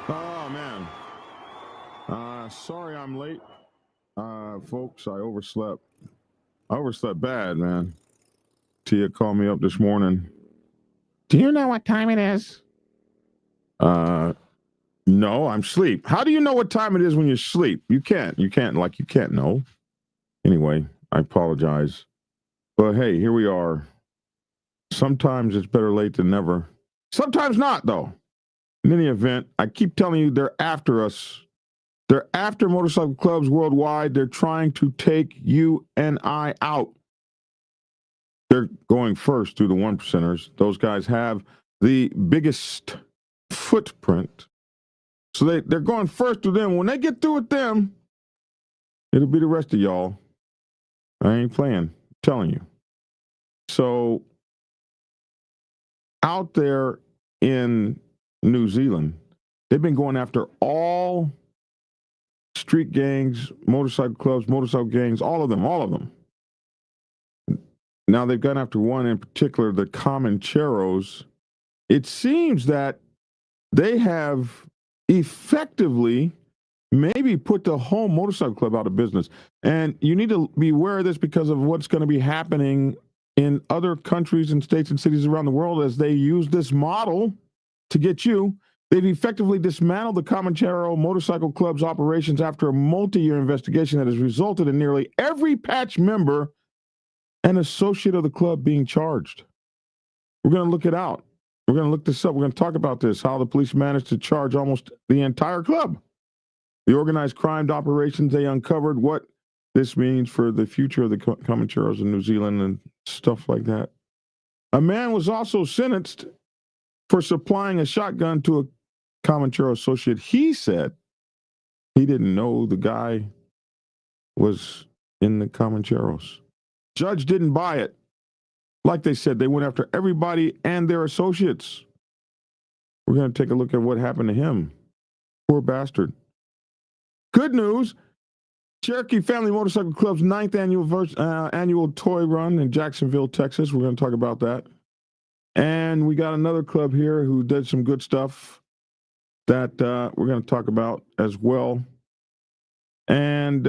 Oh, man. Sorry I'm late. Folks, I overslept. I overslept bad, man. Tia called me up this morning. Do you know what time it is? No, I'm asleep. How do you know what time it is when you sleep? You can't know. Anyway, I apologize. But hey, here we are. Sometimes it's better late than never. Sometimes not, though. In any event, I keep telling you they're after us. They're after motorcycle clubs worldwide. They're trying to take you and I out. They're going first through the one percenters. Those guys have the biggest footprint. So they're going first through them. When they get through with them, it'll be the rest of y'all. I ain't playing. I'm telling you. So out there in New Zealand, they've been going after all street gangs, motorcycle clubs, motorcycle gangs, all of them. Now they've gone after one in particular, the Comancheros. It seems that they have effectively maybe put the whole motorcycle club out of business. And you need to be aware of this because of what's going to be happening in other countries and states and cities around the world as they use this model to get you. They've effectively dismantled the Comanchero Motorcycle Club's operations after a multi-year investigation that has resulted in nearly every patch member and associate of the club being charged. We're going to look it out. We're going to look this up. We're going to talk about this, how the police managed to charge almost the entire club. The organized crime operations they uncovered, what this means for the future of the Comancheros in New Zealand and stuff like that. A man was also sentenced for supplying a shotgun to a Comanchero associate. He said he didn't know the guy was in the Comancheros. Judge didn't buy it. Like they said, they went after everybody and their associates. We're going to take a look at what happened to him. Poor bastard. Good news. Cherokee Family Motorcycle Club's 9th annual toy run in Jacksonville, Texas. We're going to talk about that. And we got another club here who did some good stuff that we're going to talk about as well. And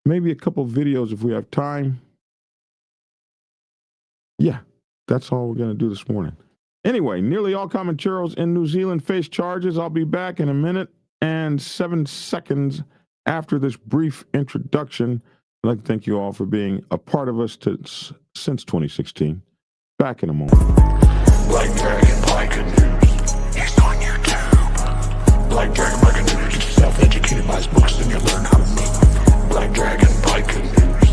maybe a couple videos if we have time. Yeah, that's all we're going to do this morning. Anyway, nearly all Comancheros in New Zealand face charges. I'll be back in a minute and 7 seconds after this brief introduction. I'd like to thank you all for being a part of us since 2016. Back in a moment. Black Dragon Biker News. He's on YouTube. Black Dragon Biker News. Self-educated buys books and you learn how to move. Black Dragon Biker News.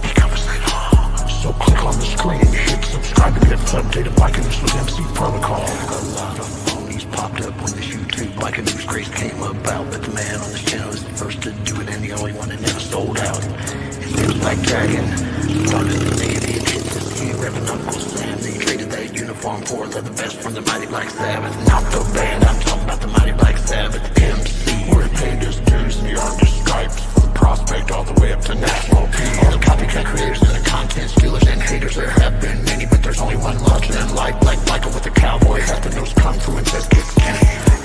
He covers it all. So click on the screen, hit subscribe to get updated Biker News with MC Protocol. A lot of phonies popped up when this YouTube Biker News craze came about, but the man on this channel is the first to do it and the only one that never sold out. His name's Black Dragon. Started the day they hit this kid, repping Uncle Sam. They traded that uniform for the best from the Mighty Black Sabbath. Not the band, I'm talking about the Mighty Black Sabbath. MC, we're paid his dues and the artist stripes. From prospect all the way up to national P. All the copycat creators and the content stealers and haters, there have been many, but there's only one legend in life. Like Michael with the cowboy hat, the nose kung fu and says kick Kenny.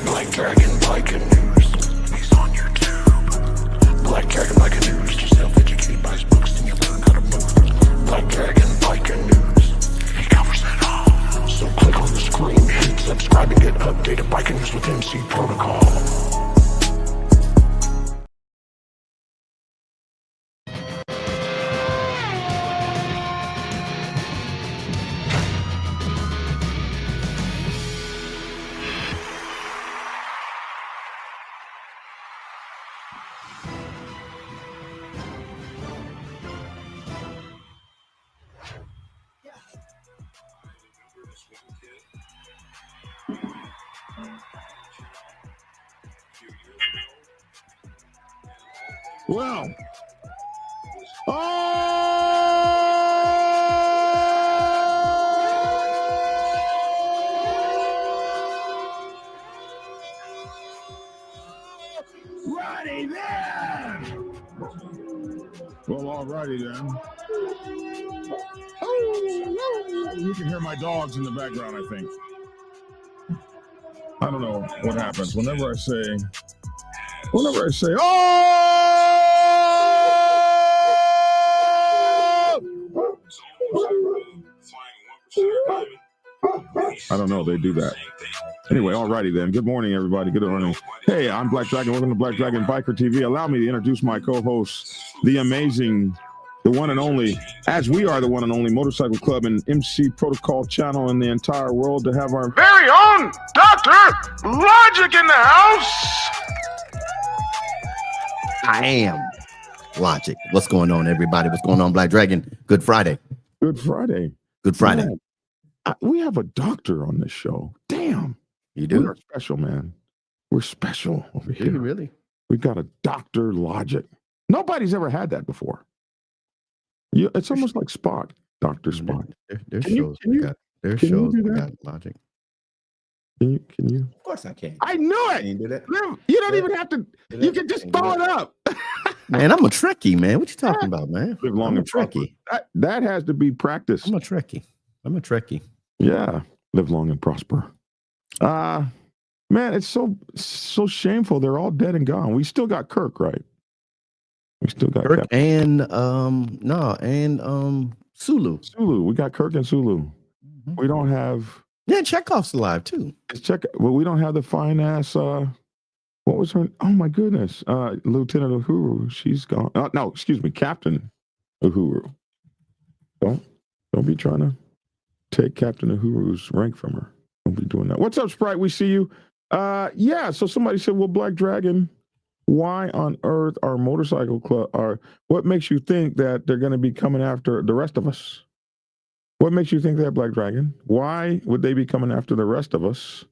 Black Dragon Biker News. He's on YouTube. Black Dragon Biker News. Just self-educated buys books and you learn how to move. Black Dragon Biker News. He covers it all. So click on the screen, hit subscribe and get updated Biker News with MC Protocol. Well, righty then. Well, All righty then. Oh, you can hear my dogs in the background, I think. I don't know what happens whenever I say, oh! I don't know. They do that. Anyway, all righty then. Good morning, everybody. Good morning. Hey, I'm Black Dragon. Welcome to Black Dragon Biker TV. Allow me to introduce my co-host, the amazing, the one and only, as we are the one and only motorcycle club and MC protocol channel in the entire world, to have our very own Dr. Logic in the house. I am Logic. What's going on, everybody? What's going on, Black Dragon? Good Friday. Good Friday. Good Friday. Man, we have a doctor on this show. Damn. You do? We're special, man. We're special over here. Really? We got a Dr. Logic. Nobody's ever had that before. It's almost like Spock, Dr. Spock. There's shows that got Logic. Can you? Of course I can. I knew it. Can you do that? You don't even have to. You can just throw it up. Man, I'm a Trekkie, man. What you talking about, man? Live long and Trekkie. That has to be practiced. I'm a Trekkie. Yeah. Live long and prosper. Man, it's so shameful. They're all dead and gone. We still got Kirk, right? We still got Kirk and Sulu. Sulu. We got Kirk and Sulu. Mm-hmm. We don't have. Yeah, Chekhov's alive too. Well, we don't have the fine ass. What was her? Oh my goodness, Lieutenant Uhuru. She's gone. No, excuse me, Captain Uhuru. Don't be trying to take Captain Uhuru's rank from her. Don't be doing that. What's up, Sprite? We see you. Yeah. So somebody said, "Well, Black Dragon, why on earth our motorcycle club what makes you think that they're going to be coming after the rest of us? What makes you think that, Black Dragon? Why would they be coming after the rest of us?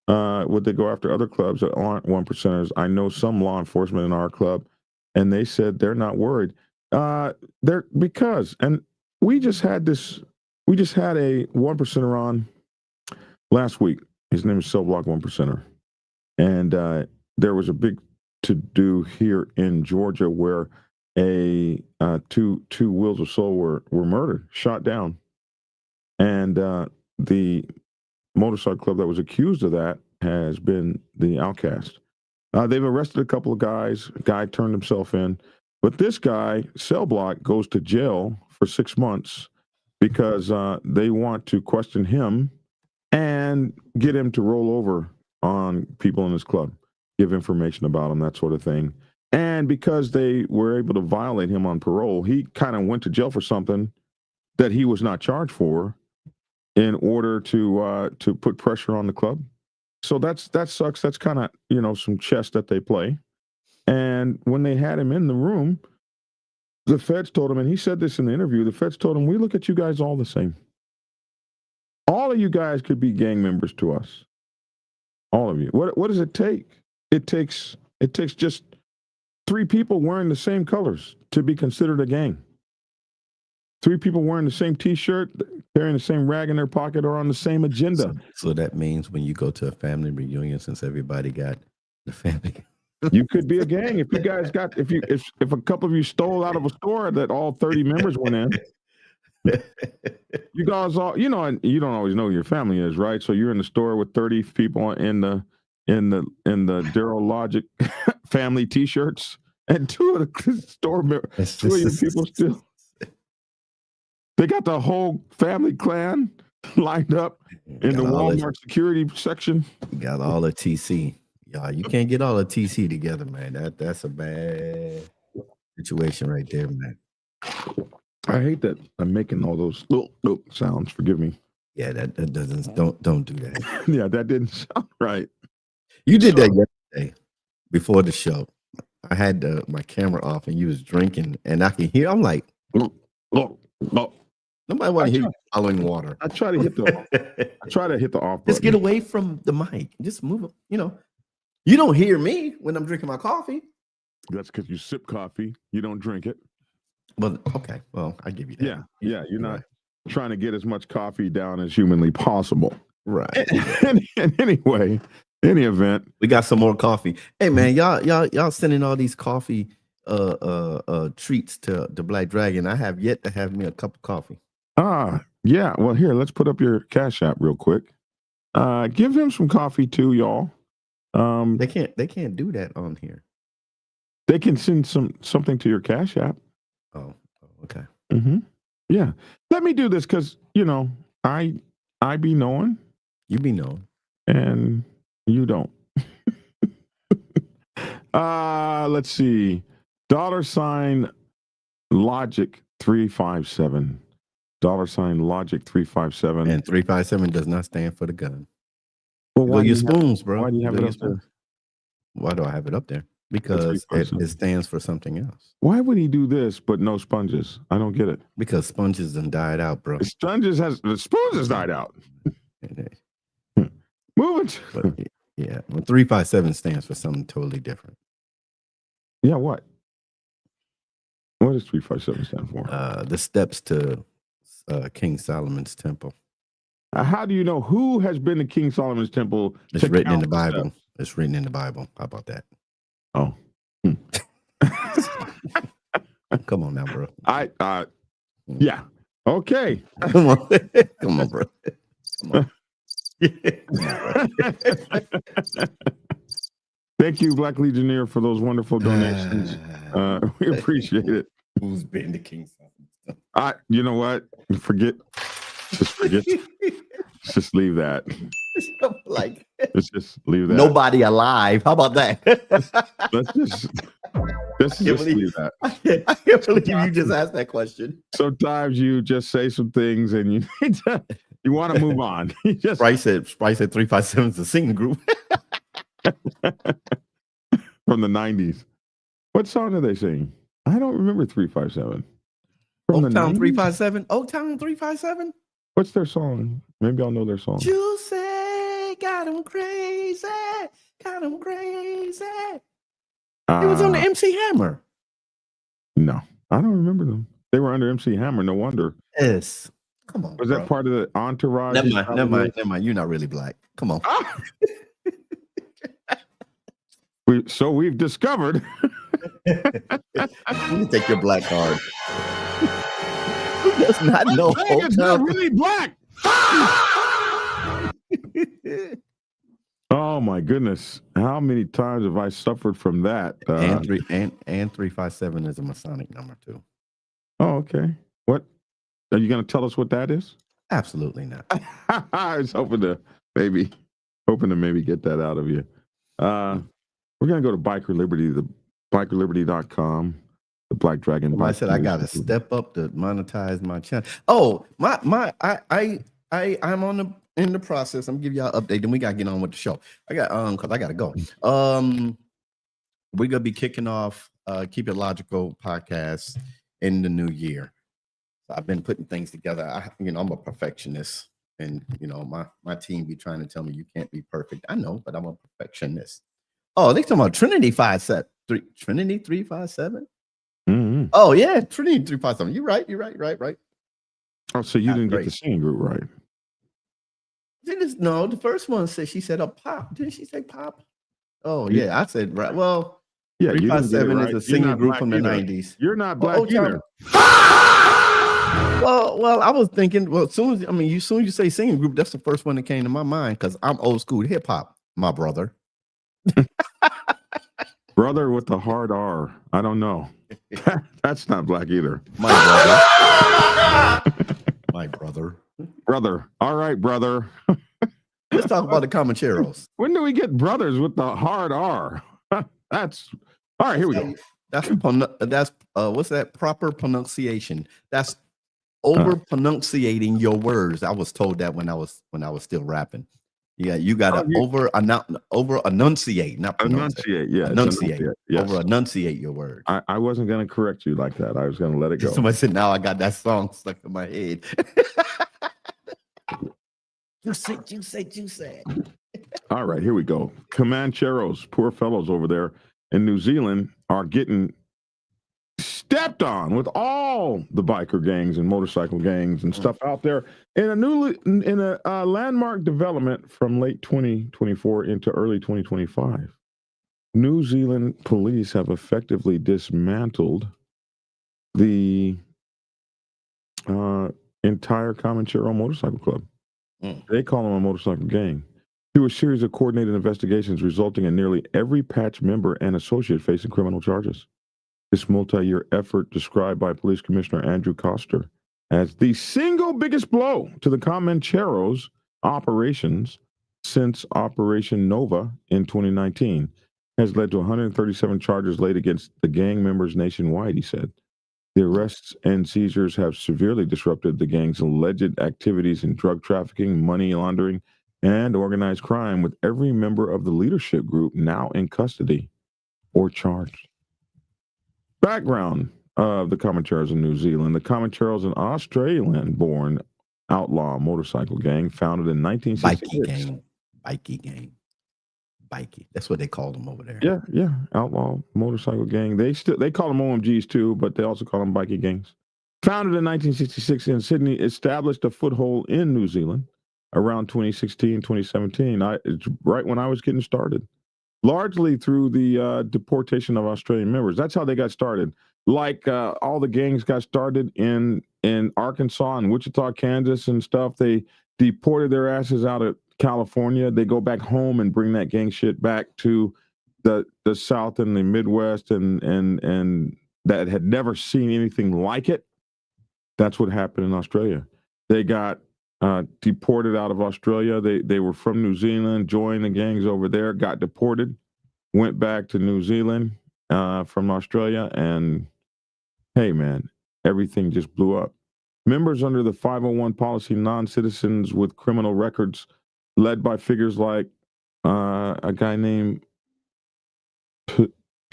Would they go after other clubs that aren't 1%ers? I know some law enforcement in our club, and they said they're not worried. And we just had a 1%er on last week. His name is Cell Block 1%er. And there was a big to-do here in Georgia where two Wheels of Soul were murdered, shot down. And the motorcycle club that was accused of that has been the Outcast. They've arrested a couple of guys. A guy turned himself in. But this guy, Cell Block, goes to jail for 6 months because they want to question him and get him to roll over on people in his club, give information about him, that sort of thing. And because they were able to violate him on parole, he kind of went to jail for something that he was not charged for in order to put pressure on the club. So that sucks. That's kind of, some chess that they play. And when they had him in the room, the feds told him, and he said this in the interview, the feds told him, we look at you guys all the same. All of you guys could be gang members to us. All of you. What does it take? It takes just 3 people wearing the same colors to be considered a gang. 3 people wearing the same T-shirt, carrying the same rag in their pocket, or on the same agenda. So that means when you go to a family reunion, since everybody got the family, you could be a gang if you guys got if a couple of you stole out of a store that all 30 members went in. You guys all, and you don't always know who your family is, right? So you're in the store with 30 people in the Daryl Logic family T-shirts, and 2 of the store members, 2 of your people still. They got the whole family clan lined up in the Walmart security section. You got all the TC. Y'all, you can't get all the TC together, man. That's a bad situation right there, man. I hate that I'm making all those sounds. Forgive me. Yeah, that doesn't. Don't do that. Yeah, that didn't sound right. You did that yesterday before the show. I had my camera off and you was drinking, and I can hear. I'm like, nobody want to hear you swallowing water. I try to hit the off button. Just get away from the mic. Just move up. You don't hear me when I'm drinking my coffee. That's because you sip coffee. You don't drink it. Well, okay. Well, I give you that. Yeah. You're not trying to get as much coffee down as humanly possible. Right. And anyway, any event, we got some more coffee. Hey man, y'all sending all these coffee treats to the Black Dragon. I have yet to have me a cup of coffee. Yeah. Well, here, let's put up your Cash App real quick. Give him some coffee too, y'all. They can't do that on here. They can send something to your Cash App. Oh, okay. Mm-hmm. Yeah. Let me do this because I be knowing. You be knowing. And you don't. Let's see. $Logic 357. Logic 357. And 357 does not stand for the gun. Well, why your spoons, bro? Why do you have it up there? Why do I have it up there? Because it stands for something else. Why would he do this but no sponges? I don't get it. Because sponges done died out, bro. The spoons has died out. Moving. Yeah, well, 357 stands for something totally different. Yeah, what? What does 357 stand for? The steps to King Solomon's temple. How do you know who has been to King Solomon's temple? It's written in the Bible. It's written in the Bible. How about that? Oh. Come on now, bro. Yeah. Okay. Come on. Come on, bro. Come on. Thank you, Black Legionnaire, for those wonderful donations. We appreciate it. Who's been to King Solomon? You know what? Forget. Just leave that. Like, let's just leave that. Nobody alive. How about that? Let's just leave that. I can't believe you just asked that question. Sometimes you just say some things and you want to move on. Bryce said 357 is a singing group. From the 90s. What song did they sing? I don't remember 357. Oaktown 357? Oaktown 357? What's their song? Maybe I'll know their song. You say, got him crazy. Got him crazy. It was on the MC Hammer. No, I don't remember them. They were under MC Hammer. No wonder. Yes. Come on. Was that part of the entourage? Never mind. You're not really black. Come on. We've discovered. Let me take your black card. Who does not know? It's not really black. Oh my goodness! How many times have I suffered from that? And 357 is a Masonic number too. Oh, okay. What are you going to tell us what that is? Absolutely not. I was hoping to maybe get that out of you. We're going to go to Biker Liberty, the bikerliberty.com, the Black Dragon. I said I got to step up to monetize my channel. Oh, I'm in the process. I'm gonna give y'all an update. Then we got to get on with the show. I got because I got to go. We're gonna be kicking off Keep It Logical podcast in the new year. So I've been putting things together. I'm a perfectionist, and my team be trying to tell me you can't be perfect. I know, but I'm a perfectionist. Oh, they talking about Trinity 357. Mm-hmm. Oh yeah, Trinity 357. You're right. Oh, so you didn't get the singing group right? No, the first one said she said a pop. Didn't she say pop? Oh yeah, I said right. Well, yeah, 357 is a singing group from the either. 90s. You're not black either. Well, I was thinking. Well, as soon as you say singing group, that's the first one that came to my mind because I'm old school hip hop, my brother. Brother with the hard R. I don't know. That's not black either. My brother. My brother. Brother. All right, brother. Let's talk about the Comancheros. When do we get brothers with the hard R? That's all right. Here we go. That's what's that proper pronunciation? That's over pronunciating your words. I was told that when I was still rapping. Yeah, you got to over enunciate, not enunciate. Yeah, enunciate. Yes. Over enunciate your word. I wasn't going to correct you like that. I was going to let it go. Somebody said, "Now I got that song stuck in my head." You said. All right, here we go. Comancheros, poor fellows over there in New Zealand, are getting stepped on with all the biker gangs and motorcycle gangs and stuff out there in a landmark development from late 2024 into early 2025. New Zealand police have effectively dismantled the entire Comanchero Motorcycle Club. They call them a motorcycle gang. Through a series of coordinated investigations resulting in nearly every patch member and associate facing criminal charges. This multi-year effort, described by Police Commissioner Andrew Coster as the single biggest blow to the Comancheros operations since Operation Nova in 2019, has led to 137 charges laid against the gang members nationwide, he said. The arrests and seizures have severely disrupted the gang's alleged activities in drug trafficking, money laundering, and organized crime, with every member of the leadership group now in custody or charged. Background of the Comancheros in New Zealand. The Comancheros, an Australian-born outlaw motorcycle gang founded in 1966. Bikie gang. Bikie. That's what they called them over there. Yeah. Outlaw motorcycle gang. They call them OMGs too, but they also call them bikie gangs. Founded in 1966 in Sydney, established a foothold in New Zealand around 2016, 2017. It's right when I was getting started. Largely through the deportation of Australian members. That's how they got started. Like all the gangs got started in Arkansas and Wichita, Kansas and stuff. They deported their asses out of California. They go back home and bring that gang shit back to the South and the Midwest and that had never seen anything like it. That's what happened in Australia. They got deported out of Australia. They were from New Zealand, joined the gangs over there, got deported, went back to New Zealand from Australia, and hey, man, everything just blew up. Members under the 501 policy, non-citizens with criminal records, led by figures like a guy named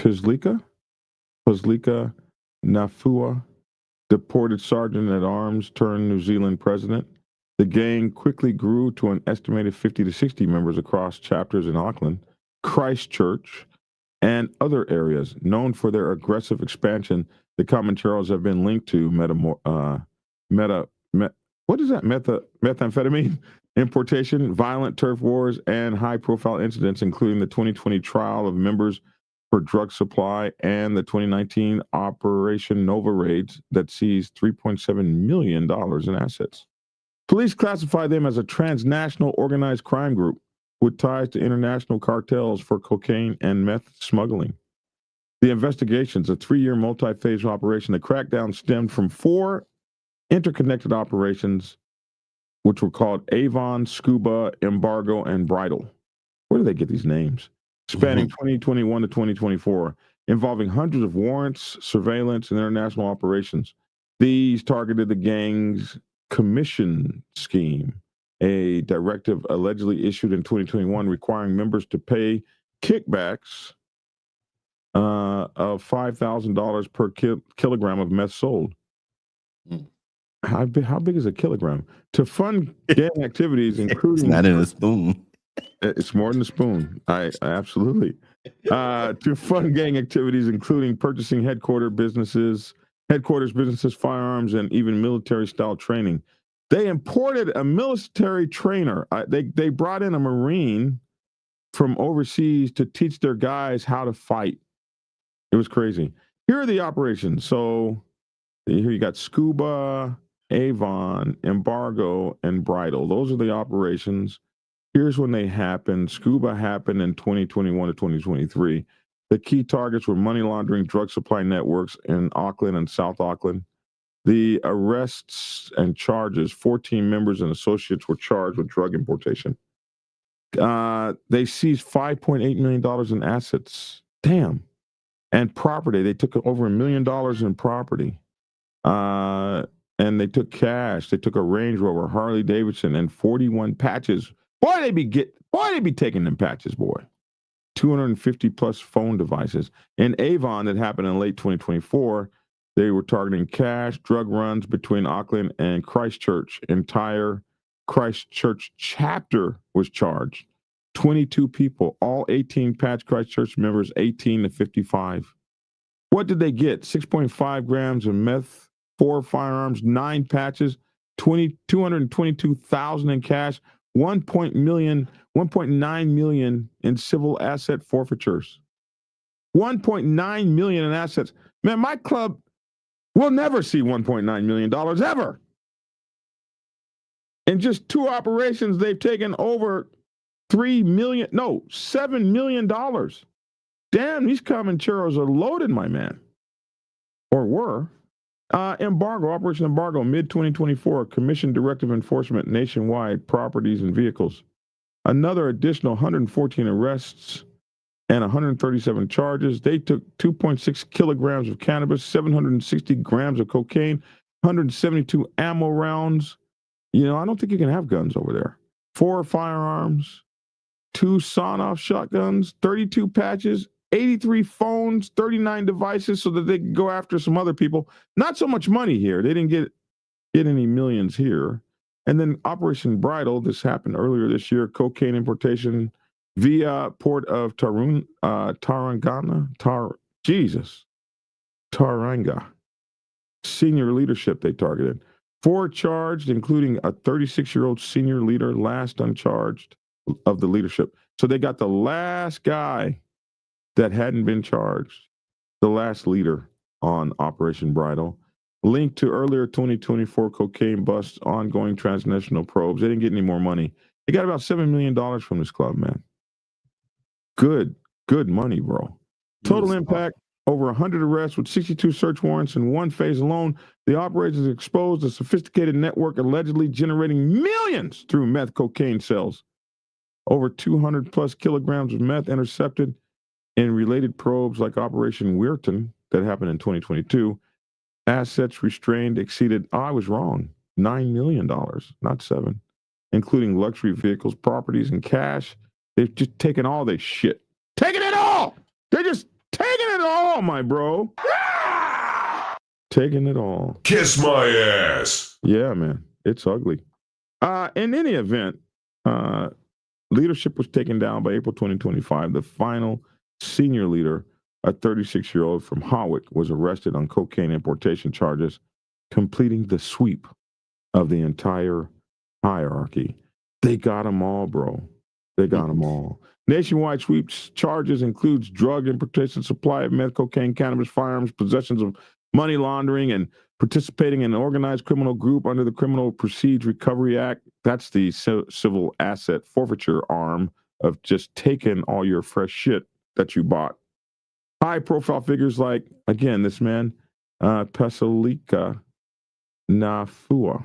Pizlika Nafua, deported sergeant at arms turned New Zealand president. The gang quickly grew to an estimated 50 to 60 members across chapters in Auckland, Christchurch, and other areas. Known for their aggressive expansion, the Comancheros have been linked to methamphetamine importation, violent turf wars, and high-profile incidents, including the 2020 trial of members for drug supply and the 2019 Operation Nova raids that seized $3.7 million in assets. Police classify them as a transnational organized crime group with ties to international cartels for cocaine and meth smuggling. The investigations, a 3-year multi-phase operation, the crackdown stemmed from 4 interconnected operations, which were called Avon, Scuba, Embargo, and Bridle. Where do they get these names? Spanning 2021 to 2024, involving hundreds of warrants, surveillance, and international operations. These targeted the gang's commission scheme, a directive allegedly issued in 2021 requiring members to pay kickbacks of $5,000 per kilogram of meth sold. How big is a kilogram? To fund gang activities, including... It's not in a spoon. It's more than a spoon. I absolutely. To fund gang activities, including purchasing headquarters businesses, firearms, and even military-style training. They imported a military trainer. They brought in a Marine from overseas to teach their guys how to fight. It was crazy. Here are the operations. So here you got Scuba, Avon, Embargo, and Bridle. Those are the operations. Here's when they happened. Scuba happened in 2021 to 2023. The key targets were money laundering, drug supply networks in Auckland and South Auckland. The arrests and charges, 14 members and associates were charged with drug importation. They seized $5.8 million in assets. Damn. And property. They took over $1 million in property. And they took cash. They took a Range Rover, Harley Davidson, and 41 patches. Boy, they be taking them patches, boy. 250 plus phone devices. In Avon, that happened in late 2024, they were targeting cash, drug runs between Auckland and Christchurch. Entire Christchurch chapter was charged. 22 people, all 18 patch Christchurch members, 18 to 55. What did they get? 6.5 grams of meth, 4 firearms, 9 patches, 222,000 in cash, 1.9 million in civil asset forfeitures. $1.9 million in assets. Man, my club will never see $1.9 million ever. In just 2 operations, they've taken over $7 million. Damn, these Comancheros are loaded, my man. Or were. Operation Embargo, mid-2024, Commission Directive Enforcement nationwide, properties and vehicles. Another additional 114 arrests and 137 charges. They took 2.6 kilograms of cannabis, 760 grams of cocaine, 172 ammo rounds. I don't think you can have guns over there. 4 firearms, 2 sawn-off shotguns, 32 patches, 83 phones, 39 devices so that they could go after some other people. Not so much money here. They didn't get any millions here. And then Operation Bridle, this happened earlier this year, cocaine importation via port of Taranga. Senior leadership they targeted. 4 charged, including a 36-year-old senior leader, last uncharged of the leadership. So they got the last guy that hadn't been charged, the last leader on Operation Bridle, linked to earlier 2024 cocaine busts, ongoing transnational probes. They didn't get any more money. They got about $7 million from this club, man. Good money, bro. Total impact, over 100 arrests with 62 search warrants in 1 phase alone. The operations exposed a sophisticated network allegedly generating millions through meth cocaine sales. Over 200 plus kilograms of meth intercepted in related probes like Operation Weirton that happened in 2022. Assets restrained exceeded, I was wrong, $9 million, not 7, including luxury vehicles, properties, and cash. They've just taken all this shit. Taking it all! They're just taking it all, my bro. Taking it all. Kiss my ass. Yeah, man. It's ugly. In any event, leadership was taken down by April 2025. The final senior leader, a 36-year-old from Hawick, was arrested on cocaine importation charges, completing the sweep of the entire hierarchy. They got them all, bro. They got them all. Nationwide sweep charges includes drug importation, supply of meth, cocaine, cannabis, firearms, possessions of money laundering, and participating in an organized criminal group under the Criminal Proceeds Recovery Act. That's the civil asset forfeiture arm of just taking all your fresh shit that you bought. High-profile figures like, again, this man, Pesalika Nafahu,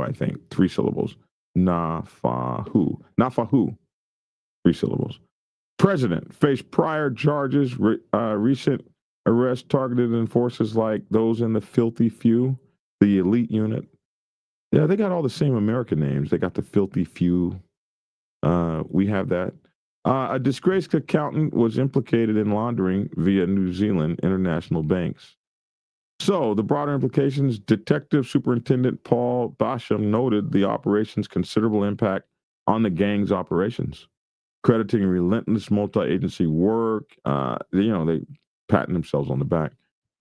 I think, 3 syllables. Nafahu, 3 syllables. President faced prior charges, recent arrests targeted enforcers like those in the Filthy Few, the elite unit. Yeah, they got all the same American names. They got the Filthy Few. We have that. A disgraced accountant was implicated in laundering via New Zealand international banks. So the broader implications, Detective Superintendent Paul Basham noted the operation's considerable impact on the gang's operations, crediting relentless multi-agency work. They patting themselves on the back.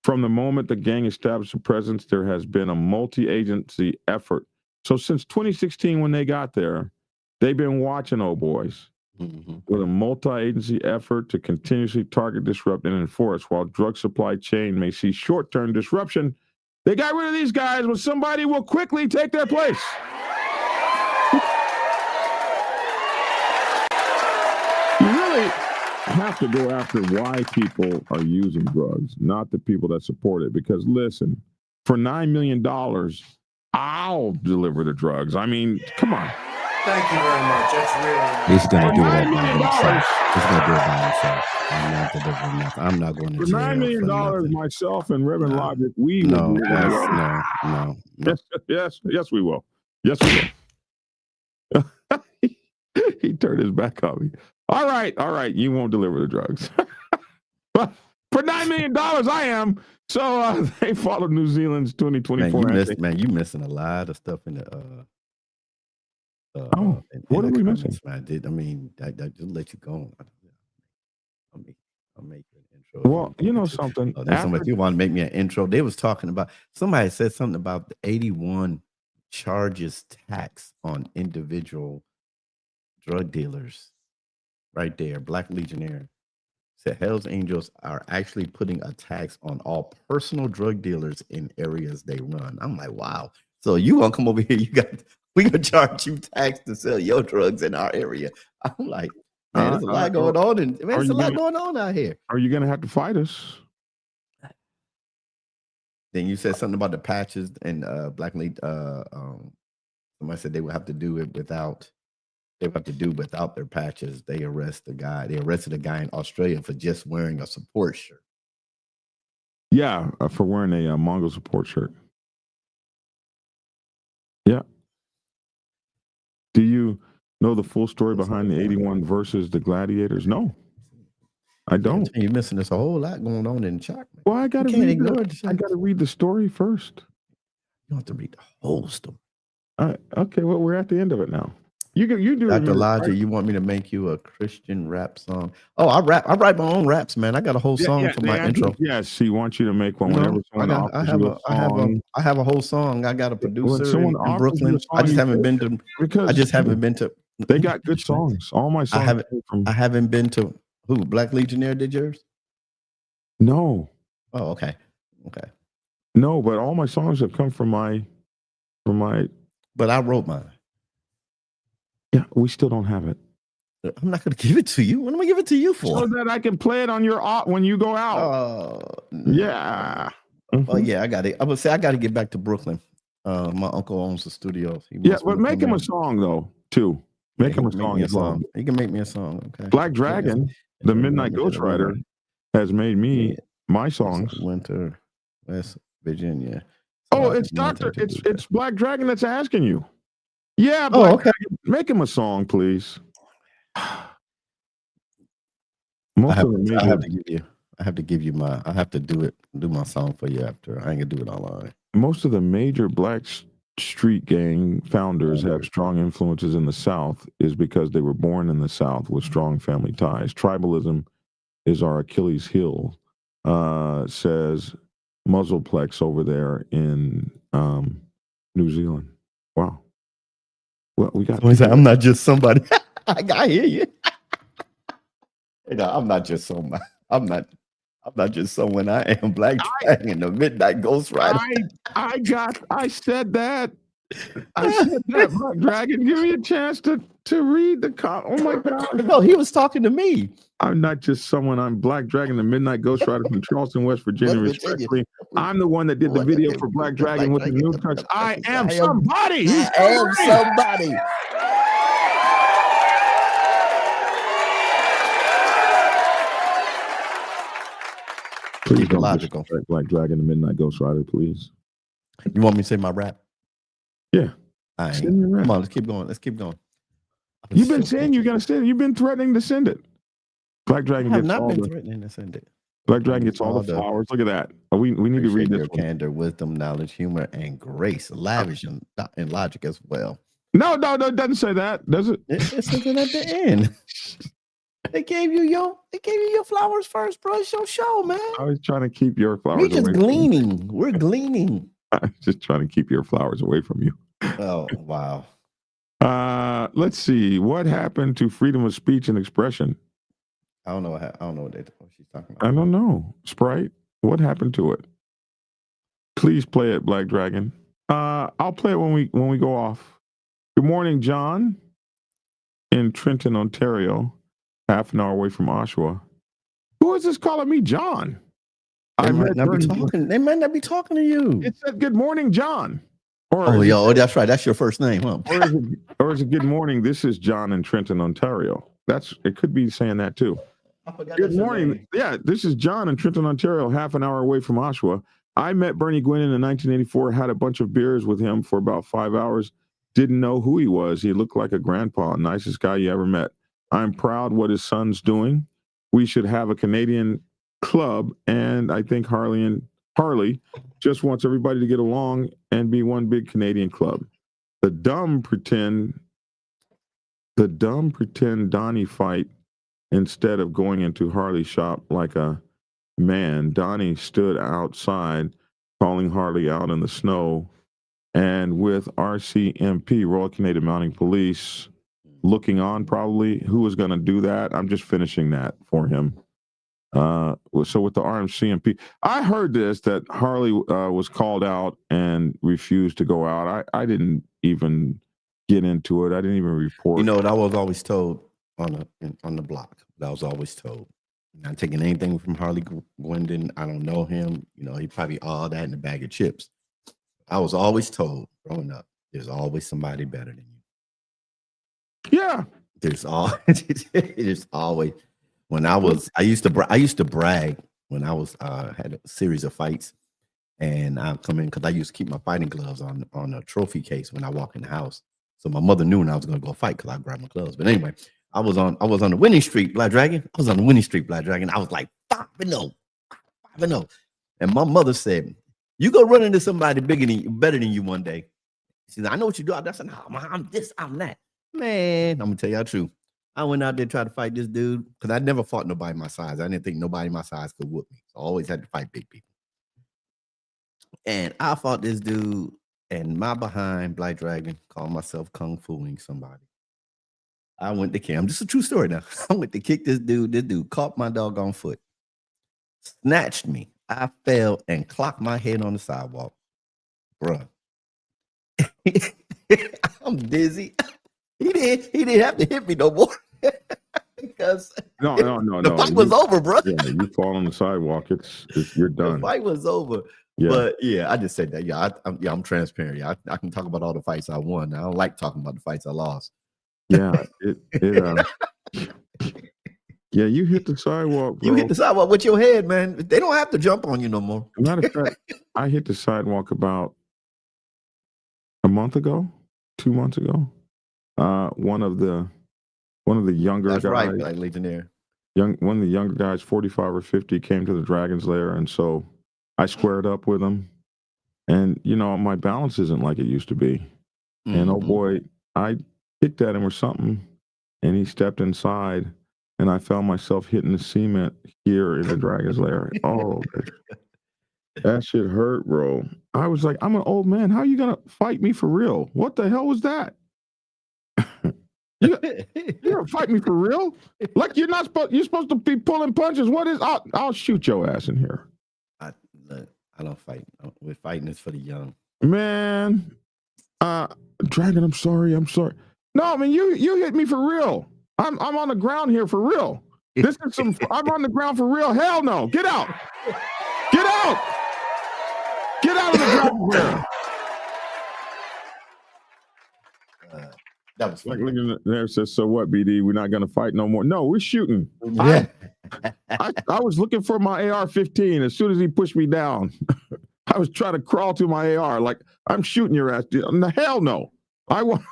From the moment the gang established a presence, there has been a multi-agency effort. So since 2016, when they got there, they've been watching old boys with a multi-agency effort to continuously target, disrupt, and enforce. While drug supply chain may see short-term disruption, they got rid of these guys when somebody will quickly take their place. You really have to go after why people are using drugs, not the people that support it. Because listen, for $9 million, I'll deliver the drugs. I mean, come on. Thank you very much. That's really. He's going to do it by himself. He's going to do it by himself. I'm not delivering nothing. I'm not going to For jail. $9 million, nothing. myself and Reverend Logic, we No, will. no. Yes, we will. Yes, we will. He turned his back on me. All right. You won't deliver the drugs. But for $9 million, I am. So they followed New Zealand's 2024. You missing a lot of stuff in the. What are we missing? I just let you go. I'll make you an intro. Well, you know something. Somebody you want to make me an intro. They was talking about, somebody said something about the 81 charges tax on individual drug dealers. Right there, Black Legionnaire. said Hell's Angels are actually putting a tax on all personal drug dealers in areas they run. I'm like, wow. So you want to come over here? We gonna charge you tax to sell your drugs in our area. I'm like, man, there's a lot going on, and man, there's a lot going on out here. Are you gonna have to fight us? Then you said something about the patches and Black League. Somebody said they would have to do it without. They would have to do without their patches. They arrested a guy in Australia for just wearing a support shirt. Yeah, for wearing a Mongol support shirt. Yeah. Do you know the full story behind the 81 versus the Gladiators? No, I don't. You're missing. There's a whole lot going on in Chalk. Well, I got to read the story first. You don't have to read the whole story. Okay, well, we're at the end of it now. You do. Dr. Elijah, right? You want me to make you a Christian rap song? Oh, I write my own raps, man. I got a whole song for my intro. Yes, he wants you to make one whenever someone offers you a song. I have a whole song. I got a producer in Brooklyn. I just haven't been to. They got good songs. All my songs. I haven't been to. Who? Black Legionnaire did yours? No. Oh, okay. No, but all my songs have come from my. But I wrote mine. Yeah, we still don't have it. I'm not going to give it to you. What am I give it to you for? So that I can play it on your when you go out. Yeah. Mm-hmm. Oh yeah, I got it. I would say I got to get back to Brooklyn. My uncle owns the studio. But make him a song though too. Make him a song. You can make me a song. Okay. Black Dragon, the Midnight Ghostwriter, has made me my songs. Winter, West Virginia. So it's Black Dragon that's asking you. Yeah, Black Dragon, make him a song, please. I have to do my song for you after. I ain't gonna do it online. Most of the major black street gang founders have strong influences in the South is because they were born in the South with strong family ties. Tribalism is our Achilles heel, says Muzzleplex over there in New Zealand. Wow. Well, we got. I'm not just somebody. I hear you. I'm not just someone. I'm not just someone. I am Black Dragon, the Midnight Ghostwriter. I said that. Black Dragon. Give me a chance to read the Oh my God. No, he was talking to me. I'm not just someone. I'm Black Dragon, the Midnight Ghostwriter from Charleston, West Virginia. Respectfully, I'm the one that did the video for Black Dragon with the new touch. I am somebody. I am somebody. Please don't disrespect Black Dragon, the Midnight Ghostwriter, please. You want me to say my rap? Yeah. Come on, let's keep going. You've been saying you're going to send it. You've been threatening to send it. Black Dragon gets not been threatening to send it. Black Dragon gets all the flowers. Look at that. We need to read this one. Candor, wisdom, knowledge, humor, and grace. Lavish and logic as well. No, it doesn't say that, does it? It's something at the end. They gave you your flowers first, bro. It's your show, man. I was trying to keep your flowers. We're just gleaning. We're gleaning. I'm just trying to keep your flowers away from you. Oh, wow. Let's see. What happened to freedom of speech and expression? I don't know what she's talking about. I don't know. Sprite, what happened to it? Please play it, Black Dragon. I'll play it when we go off. Good morning, John, in Trenton, Ontario, half an hour away from Oshawa. Who is this calling me John? They might not be talking to you. It said good morning, John. That's right. That's your first name, huh? Or is it good morning? This is John in Trenton, Ontario. It could be saying that too. Good morning. Yeah, this is John in Trenton, Ontario, half an hour away from Oshawa. I met Bernie Gwynn in 1984, had a bunch of beers with him for about 5 hours. Didn't know who he was. He looked like a grandpa, nicest guy you ever met. I'm proud what his son's doing. We should have a Canadian club, and I think Harley just wants everybody to get along and be one big Canadian club. The dumb pretend Donnie fight instead of going into Harley's shop like a man. Donnie stood outside calling Harley out in the snow, and with RCMP, Royal Canadian Mounted Police, looking on probably. Who was going to do that? I'm just finishing that for him. So with the RMCMP, I heard this that Harley was called out and refused to go out. I didn't even get into it. I didn't even report. You know what I was always told on the block. That I was always told. Not taking anything from Harley Gwendon. I don't know him. You know, he probably all that in a bag of chips. I was always told growing up, there's always somebody better than you. Yeah. There's always. When I used to brag when I was had a series of fights, and I come in because I used to keep my fighting gloves on a trophy case when I walk in the house. So my mother knew when I was going to go fight because I grabbed my gloves. But anyway, I was on the winning streak, Black Dragon. I was on the winning streak, Black Dragon. I was like 5-0, 5-0. And my mother said, "You go run into somebody better than you one day." She said, "I know what you do." I said, "No, I'm this, I'm that." Man, I'm gonna tell you the truth. I went out there to try to fight this dude because I never fought nobody my size. I didn't think nobody my size could whoop me. So I always had to fight big people. And I fought this dude, and my behind, Black Dragon, called myself kung fuing somebody. I went to kick him. This is a true story now. I went to kick this dude. This dude caught my doggone foot, snatched me. I fell and clocked my head on the sidewalk. Bruh. I'm dizzy. He didn't have to hit me no more. Because the fight was over, bro. Yeah, you fall on the sidewalk, you're done. The fight was over. Yeah. But yeah, I just said that. Yeah, I'm transparent. Yeah, I can talk about all the fights I won. I don't like talking about the fights I lost. Yeah, yeah, you hit the sidewalk, bro. You hit the sidewalk with your head, man. They don't have to jump on you no more. Matter of fact, I hit the sidewalk about a month ago, 2 months ago. One of the younger That's guys, right, like Legionnaire. one of the younger guys, 45 or 50, came to the Dragon's Lair, and so I squared up with him. And you know, my balance isn't like it used to be. Mm-hmm. And oh boy, I kicked at him or something, and he stepped inside, and I found myself hitting the cement here in the Dragon's Lair. Oh, that shit hurt, bro. I was like, I'm an old man. How are you gonna fight me for real? What the hell was that? You're gonna fight me for real? Like you're supposed to be pulling punches. What is? I'll shoot your ass in here. I don't fight. We're fighting is for the young. Man, Dragon, I'm sorry. No, I mean you hit me for real. I'm on the ground here for real. This is I'm on the ground for real. Hell no. Get out. Get out. Get out of the ground here. That was like there says, so what, BD? We're not gonna fight no more. No, we're shooting. Yeah. I was looking for my AR-15 as soon as he pushed me down. I was trying to crawl to my AR, like I'm shooting your ass. The hell no. I want.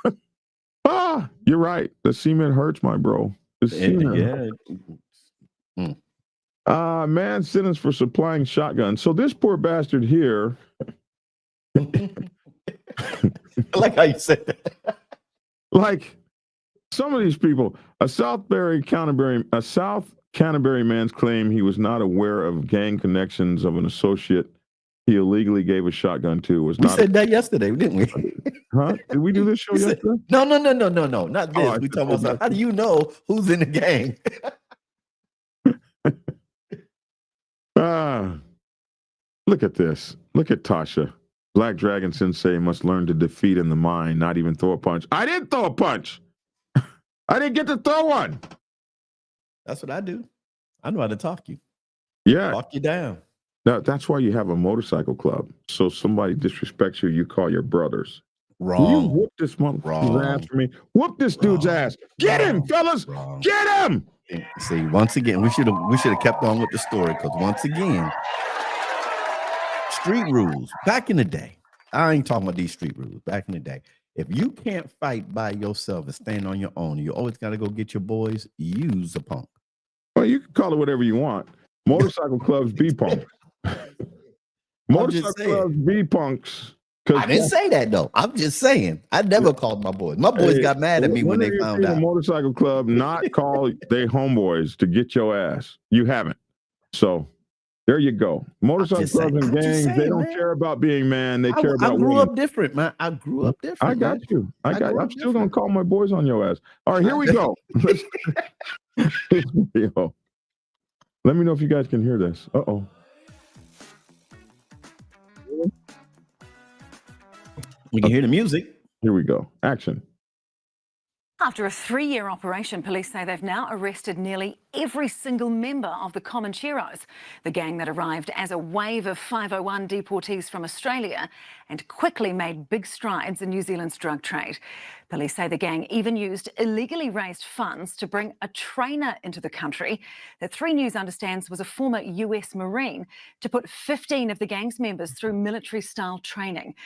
You're right. The cement hurts, my bro. The cement. Yeah. Man sentenced for supplying shotguns. So this poor bastard here. I like how you said that. Like some of these people, a South Canterbury man's claim he was not aware of gang connections of an associate he illegally gave a shotgun to was not. We said that yesterday, didn't we? Huh? Did we do this show yesterday? No, not this. We talking about how do you know who's in the gang? Look at this. Look at Tasha. Black Dragon Sensei must learn to defeat in the mind, not even throw a punch. I didn't throw a punch. I didn't get to throw one. That's what I do. I know how to talk you. Yeah. Talk you down. That's why you have a motorcycle club. So somebody disrespects you, you call your brothers. Wrong. You whoop this motherfucker's ass for me. Whoop this dude's ass. Get him, fellas. Get him. See, once again, we should have kept on with the story because once again, street rules. Back in the day, I ain't talking about these street rules. Back in the day, if you can't fight by yourself and stand on your own, you always got to go get your boys. Use a punk. Well, you can call it whatever you want. Motorcycle clubs be punks. Motorcycle clubs be punks. I didn't say that though. I'm just saying. I never called my boys. My boys got mad at me when they found out. A motorcycle club not call their homeboys to get your ass. You haven't. So there you go. Motorcycle clubs and gangs, they don't care about being man. They care about winning. I grew up different, man. I grew up different. I got you. I'm still gonna call my boys on your ass. All right, here we go. Let me know if you guys can hear this. Uh-oh. We can hear the music. Here we go. Action. After a 3-year operation, police say they've now arrested nearly every single member of the Comancheros, the gang that arrived as a wave of 501 deportees from Australia and quickly made big strides in New Zealand's drug trade. Police say the gang even used illegally raised funds to bring a trainer into the country that 3 News understands was a former US Marine to put 15 of the gang's members through military-style training.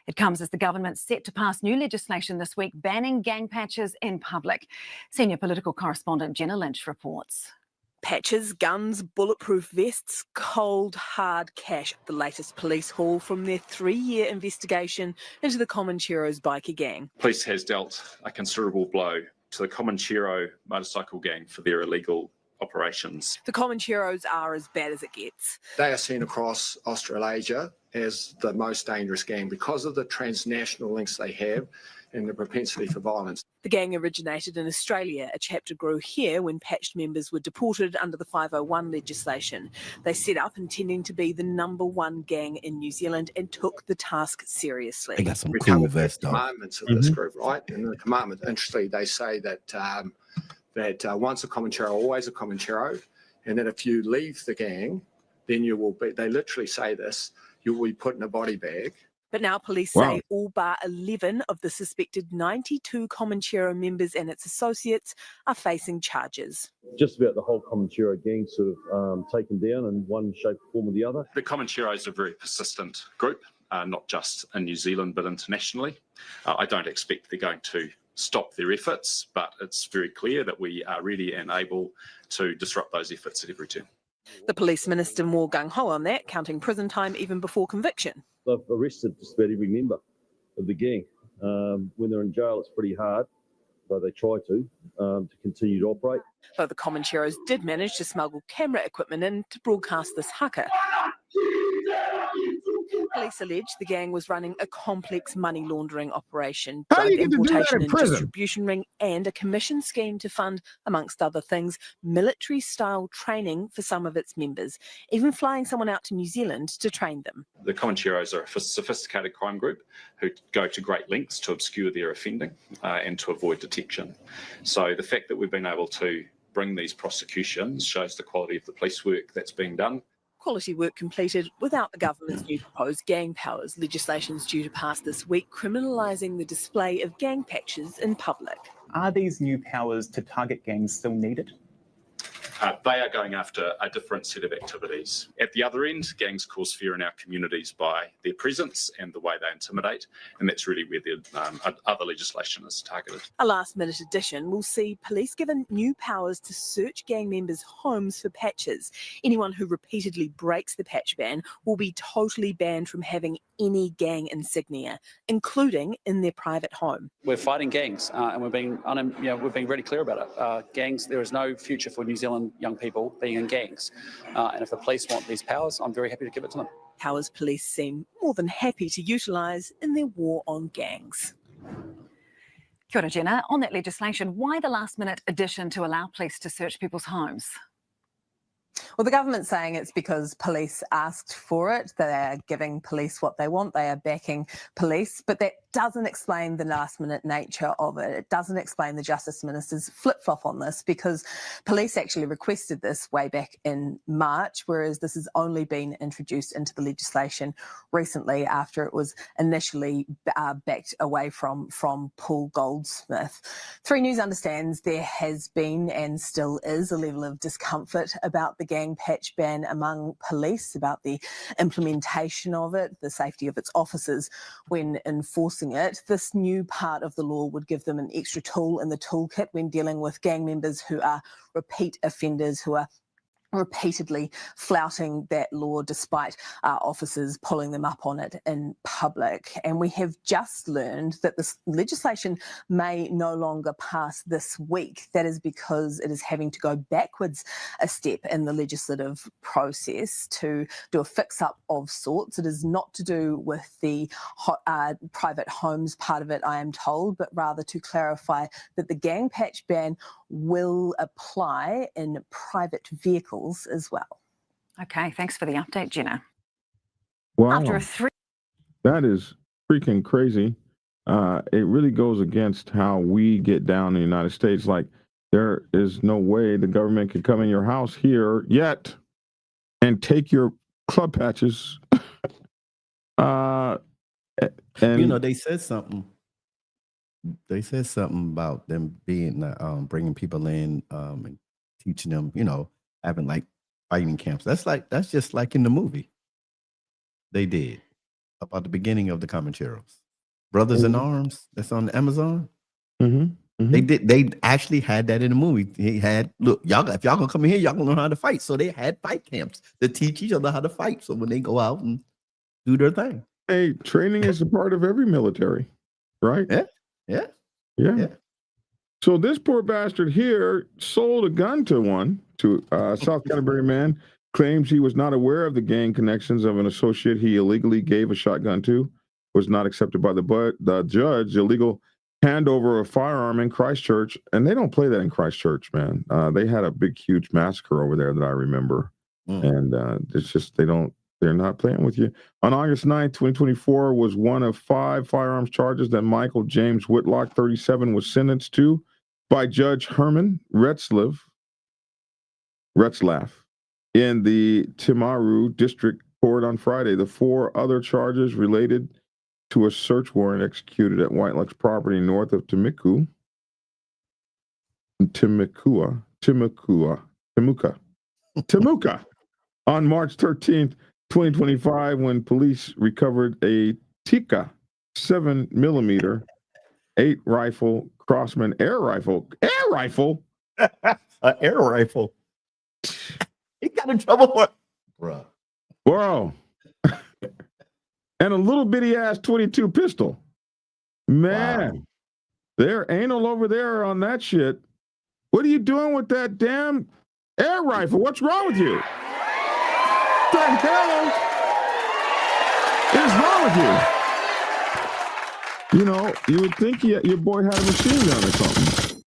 It comes as the government's set to pass new legislation this week banning gang patches in public. Senior political correspondent Jenna Lynch reports. Patches, guns, bulletproof vests, cold, hard cash. The latest police haul from their 3-year investigation into the Comancheros biker gang. Police has dealt a considerable blow to the Comanchero Motorcycle Gang for their illegal operations. The Comancheros are as bad as it gets. They are seen across Australasia as the most dangerous gang because of the transnational links they have and the propensity for violence. The gang originated in Australia. A chapter grew here when patched members were deported under the 501 legislation. They set up intending to be the #1 gang in New Zealand and took the task seriously. They got some We cool come with vests, the though. commandments of this group, right? And the commandment, interestingly, they say that once a Comanchero, always a Comanchero, and that if you leave the gang, then you will be, they literally say this, you will be put in a body bag. But now police Wow. say all bar 11 of the suspected 92 Comanchero members and its associates are facing charges. Just about the whole Comanchero gang sort of taken down in one shape, form or the other. The Comancheros are a very persistent group, not just in New Zealand but internationally. I don't expect they're going to stop their efforts, but it's very clear that we are ready and able to disrupt those efforts at every turn. The police minister more gung-ho on that, counting prison time even before conviction. They've arrested just about every member of the gang. When they're in jail, it's pretty hard, though they try to continue to operate. Though the Comancheros did manage to smuggle camera equipment in to broadcast this haka. Police allege the gang was running a complex money laundering operation, How do drug you get to do that importation in and prison? distribution ring, and a commission scheme to fund, amongst other things, military-style training for some of its members, even flying someone out to New Zealand to train them. The Comancheros are a sophisticated crime group who go to great lengths to obscure their offending and to avoid detection. So the fact that we've been able to bring these prosecutions shows the quality of the police work that's being done. Quality work completed without the government's new proposed gang powers. Legislation's due to pass this week, criminalising the display of gang patches in public. Are these new powers to target gangs still needed? They are going after a different set of activities. At the other end, gangs cause fear in our communities by their presence and the way they intimidate, and that's really where the other legislation is targeted. A last-minute addition will see police given new powers to search gang members' homes for patches. Anyone who repeatedly breaks the patch ban will be totally banned from having any gang insignia, including in their private home. We're fighting gangs, and we've been really clear about it. Gangs, there is no future for New Zealand young people being in gangs, and if the police want these powers, I'm very happy to give it to them. Powers police seem more than happy to utilise in their war on gangs. Kia ora, Jenna. On that legislation, why the last-minute addition to allow police to search people's homes? Well, the government's saying it's because police asked for it. They are giving police what they want. They are backing police. But that doesn't explain the last-minute nature of it. It doesn't explain the Justice Minister's flip-flop on this, because police actually requested this way back in March, whereas this has only been introduced into the legislation recently after it was initially backed away from Paul Goldsmith. 3 News understands there has been and still is a level of discomfort about the gang patch ban among police, about the implementation of it, the safety of its officers when enforcing it. This new part of the law would give them an extra tool in the toolkit when dealing with gang members who are repeat offenders, who are repeatedly flouting that law despite officers pulling them up on it in public. And we have just learned that this legislation may no longer pass this week. That is because it is having to go backwards a step in the legislative process to do a fix-up of sorts. It is not to do with the private homes part of it, I am told, but rather to clarify that the gang patch ban will apply in private vehicles. vehicles as well. Okay, thanks for the update, Jenna. Wow. After a That is freaking crazy. It really goes against how we get down in the United States. Like, there is no way the government could come in your house here yet and take your club patches. And They said something. They said something about them being bringing people in and teaching them, having like fighting camps. That's just like in the movie they did about the beginning of the Comancheros, Brothers in Arms. That's on Amazon. They actually had that in the movie. He had, look, y'all, if y'all gonna come in here, y'all gonna learn how to fight. So they had fight camps to teach each other how to fight. So when they go out and do their thing, hey, training is a part of every military, right? Yeah. So this poor bastard here sold a gun to South Canterbury man, claims he was not aware of the gang connections of an associate he illegally gave a shotgun to, was not accepted by the judge. Illegal handover of a firearm in Christchurch, and they don't play that in Christchurch, man. They had a big, huge massacre over there that I remember, and it's just they're not playing with you. On August 9th, 2024, was one of 5 firearms charges that Michael James Whitlock, 37, was sentenced to by Judge Herman Retzlaff in the Timaru District Court on Friday. The 4 other charges related to a search warrant executed at Whitelock's property north of Timucua on March 13th, 2025, when police recovered a Tika 7mm 8 rifle Crossman air rifle. An air rifle. He got in trouble for it. Bro. And a little bitty ass 22 pistol. Man, They're anal over there on that shit. What are you doing with that damn air rifle? What's wrong with you? What the hell is wrong with you? You know, you would think your boy had a machine gun or something.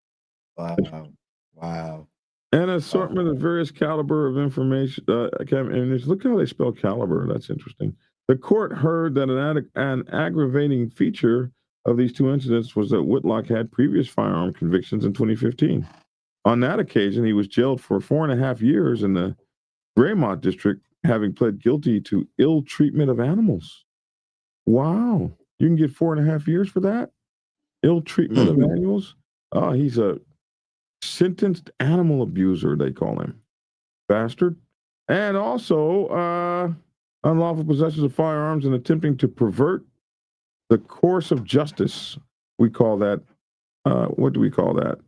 Wow. And an assortment of various caliber of information. And look how they spell caliber. That's interesting. The court heard that an aggravating feature of these 2 incidents was that Whitlock had previous firearm convictions in 2015. On that occasion, he was jailed for 4.5 years in the Greymont district, having pled guilty to ill treatment of animals. Wow. You can get 4.5 years for that? Ill treatment of animals? Oh, he's a sentenced animal abuser, they call him. Bastard. And also, unlawful possession of firearms and attempting to pervert the course of justice. We call that, what do we call that?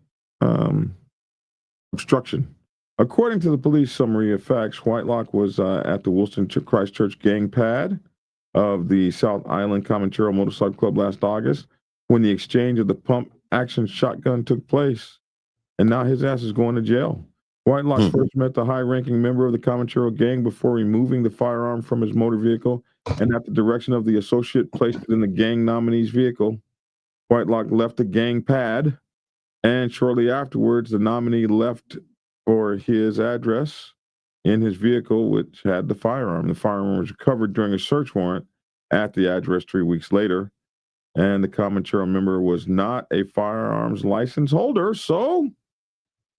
Obstruction. According to the police summary of facts, Whitelock was at the Woolston Christchurch gang pad of the South Island Comanchero Motorcycle Club last August when the exchange of the pump action shotgun took place. And now his ass is going to jail. Whitelock first met the high-ranking member of the Comanchero gang before removing the firearm from his motor vehicle, and at the direction of the associate placed it in the gang nominee's vehicle. Whitelock left the gang pad, and shortly afterwards, the nominee left for his address in his vehicle, which had the firearm. The firearm was recovered during a search warrant at the address 3 weeks later, and the Comanchero member was not a firearms license holder, so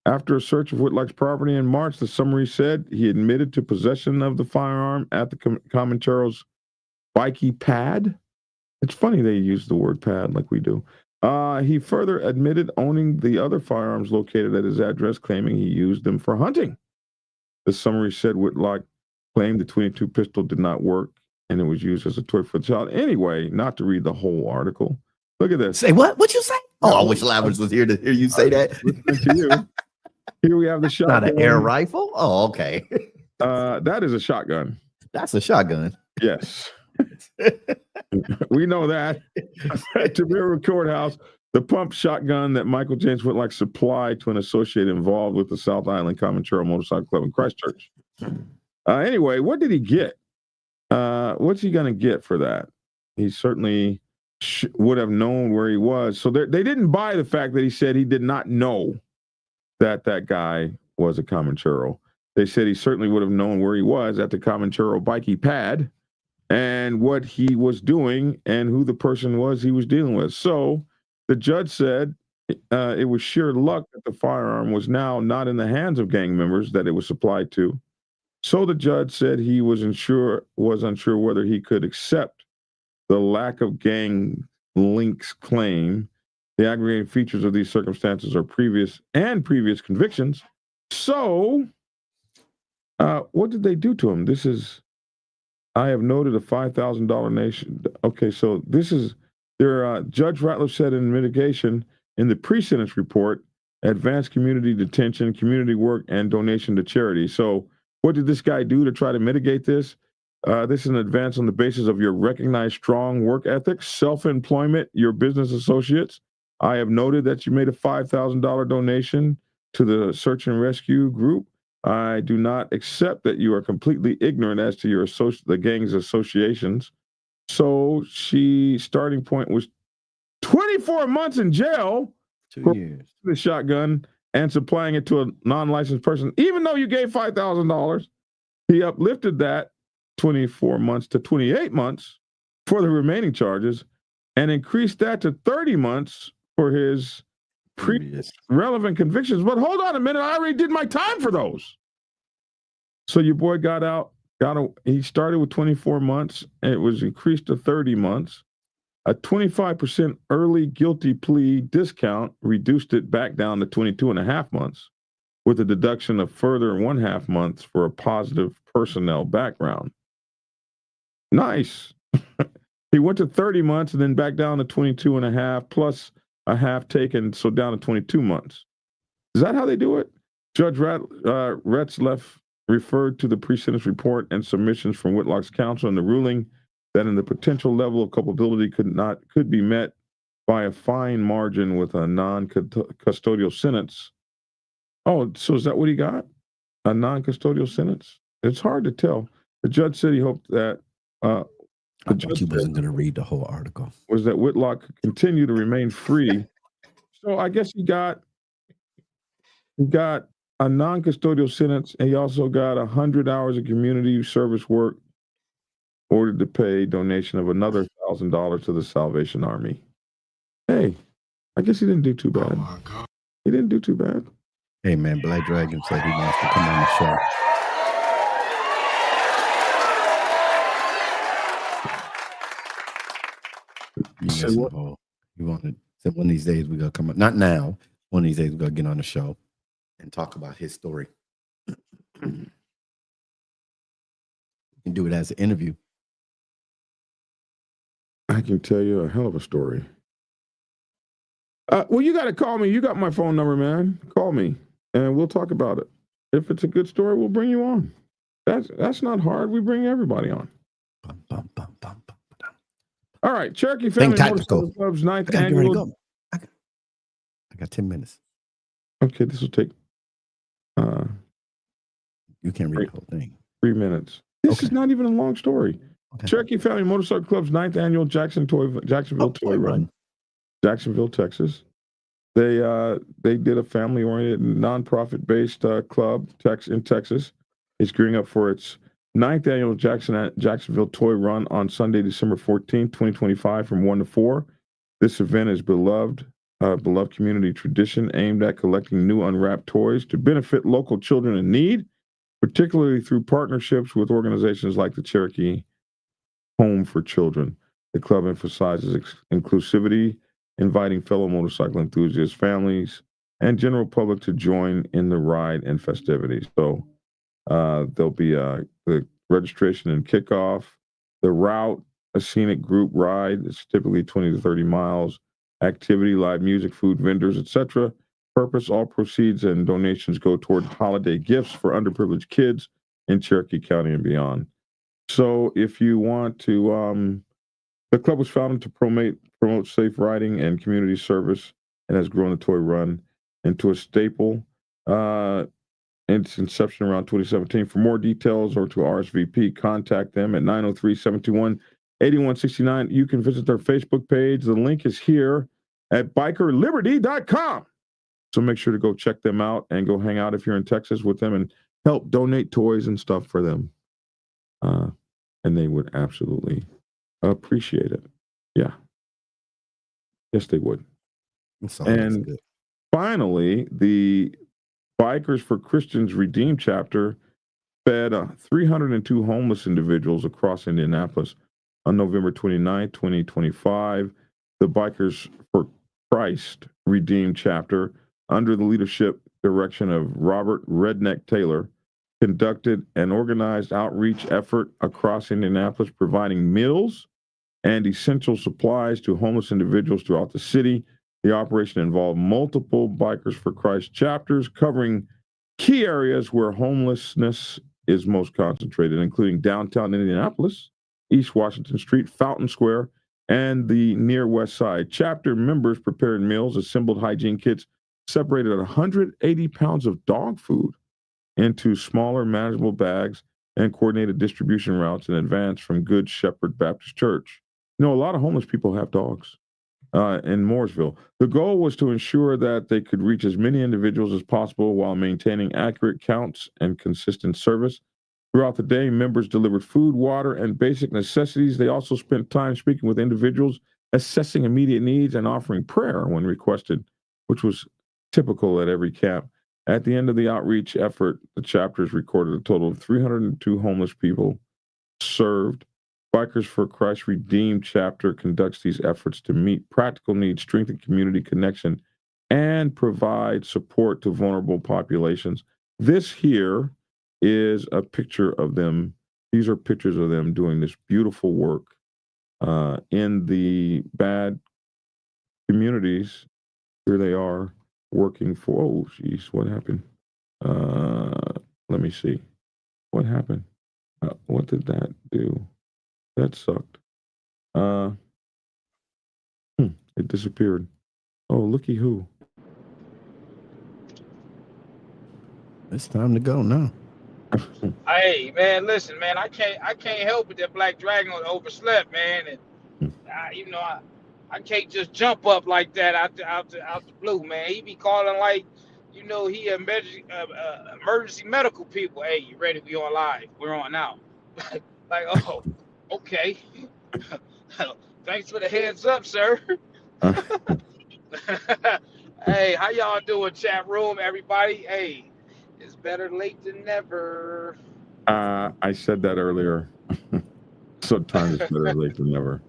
after a search of Whitlock's property in March, the summary said he admitted to possession of the firearm at the Comanchero's bikey pad. It's funny they use the word pad like we do. He further admitted owning the other firearms located at his address, claiming he used them for hunting. The summary said Whitlock claimed the 22 pistol did not work and it was used as a toy for the child. Anyway, not to read the whole article. Look at this. Say what? What you say? Oh, I wish Lavers was here to hear you say that. Listening to you. Here we have the shotgun. Not an air rifle? Oh, okay. That is a shotgun. That's a shotgun. Yes. We know that. At Timucua Courthouse, the pump shotgun that Michael James Whitlock supplied to an associate involved with the South Island Comanchero Motorcycle Club in Christchurch. Anyway, what did he get? What's he going to get for that? He certainly would have known where he was. So they didn't buy the fact that he said he did not know that guy was a Comanchero. They said he certainly would have known where he was at the Comanchero bikey pad and what he was doing and who the person was he was dealing with. So the judge said it was sheer luck that the firearm was now not in the hands of gang members that it was supplied to. So the judge said he was unsure whether he could accept the lack of gang links claim. The aggregating features of these circumstances are previous convictions. So what did they do to him? I have noted a $5,000 nation. Okay, so this is Judge Ratliff said in mitigation in the pre-sentence report, advanced community detention, community work, and donation to charity. So what did this guy do to try to mitigate this? This is an advance on the basis of your recognized strong work ethic, self-employment, your business associates. I have noted that you made a $5,000 donation to the search and rescue group. I do not accept that you are completely ignorant as to the gang's associations. So starting point was 24 months in jail 2 years. The shotgun and supplying it to a non-licensed person. Even though you gave $5,000, he uplifted that 24 months to 28 months for the remaining charges and increased that to 30 months for his previous relevant convictions. But hold on a minute, I already did my time for those. So your boy got out, he started with 24 months and it was increased to 30 months. A 25% early guilty plea discount reduced it back down to 22.5 months with a deduction of further 1.5 months for a positive personnel background. Nice. He went to 30 months and then back down to 22.5 plus a half taken, so down to 22 months. Is that how they do it? Judge Retzleff referred to the pre-sentence report and submissions from Whitlock's counsel in the ruling that in the potential level of culpability could be met by a fine margin with a non-custodial sentence. Oh, so is that what he got? A non-custodial sentence? It's hard to tell. The judge said he hoped that I thought you wasn't going to read the whole article. Was that Whitlock could continue to remain free. So I guess he got a non-custodial sentence, and he also got 100 hours of community service work, ordered to pay donation of another $1,000 to the Salvation Army. Hey, I guess he didn't do too bad. He didn't do too bad. Hey, man, Black Dragon said he wants to come on the show. He wanted said one of these days we're gonna come up. Not now. One of these days we're gonna get on the show and talk about his story. We can do it as an interview. I can tell you a hell of a story. Well, you got to call me. You got my phone number, man. Call me, and we'll talk about it. If it's a good story, we'll bring you on. That's not hard. We bring everybody on. All right, Cherokee Family Motorcycle Club's 9th annual. I got 10 minutes. Okay, this will take. You can't read the whole thing. 3 minutes. This is not even a long story. Okay. Cherokee Family Motorcycle Club's 9th annual Jacksonville Toy Run, Jacksonville, Texas. They did a family-oriented, nonprofit-based club in Texas. It's gearing up for its 9th annual Jacksonville Toy Run on Sunday, December 14th, 2025, from 1 to 4. This event is beloved community tradition aimed at collecting new unwrapped toys to benefit local children in need, particularly through partnerships with organizations like the Cherokee Home for Children. The club emphasizes inclusivity, inviting fellow motorcycle enthusiasts, families, and general public to join in the ride and festivities. So there'll be the registration and kickoff, the route, a scenic group ride. It's typically 20 to 30 miles. Activity, live music, food vendors, etc. Purpose: all proceeds and donations go toward holiday gifts for underprivileged kids in Cherokee County and beyond. So if you want to, the club was founded to promote safe riding and community service and has grown the toy run into a staple. Its inception around 2017. For more details or to RSVP, contact them at 903-721-8169. You can visit their Facebook page. The link is here at bikerliberty.com. So make sure to go check them out and go hang out if you're in Texas with them and help donate toys and stuff for them. And they would absolutely appreciate it. Yeah. Yes, they would. And good. finally, the Bikers for Christians Redeemed chapter fed 302 homeless individuals across Indianapolis on November 29, 2025. The Bikers for Christ Redeemed chapter, under the leadership direction of Robert Redneck Taylor, conducted an organized outreach effort across Indianapolis, providing meals and essential supplies to homeless individuals throughout the city. The operation involved multiple Bikers for Christ chapters covering key areas where homelessness is most concentrated, including downtown Indianapolis, East Washington Street, Fountain Square, and the near West Side. Chapter members prepared meals, assembled hygiene kits, separated 180 pounds of dog food into smaller, manageable bags, and coordinated distribution routes in advance from Good Shepherd Baptist Church. You know, a lot of homeless people have dogs in Mooresville. The goal was to ensure that they could reach as many individuals as possible while maintaining accurate counts and consistent service. Throughout the day, members delivered food, water, and basic necessities. They also spent time speaking with individuals, assessing immediate needs, and offering prayer when requested, which was typical at every camp. At the end of the outreach effort, the chapters recorded a total of 302 homeless people served. Bikers for Christ Redeemed chapter conducts these efforts to meet practical needs, strengthen community connection, and provide support to vulnerable populations. This here is a picture of them. These are pictures of them doing this beautiful work in the bad communities. Here they are working for, oh, geez, what happened? Let me see. What happened? What did that do? That sucked. It disappeared. Oh, looky who. It's time to go now. Hey man, listen, man, I can't help it that Black Dragon overslept, man, and I can't just jump up like that out the blue, man. He be calling like, he emergency medical people. Hey, you ready? We on live. We're on now. Like, oh, okay. Thanks for the heads up, sir. Hey, how y'all doing, chat room, everybody? Hey, it's better late than never. I said that earlier. Sometimes it's better late than never.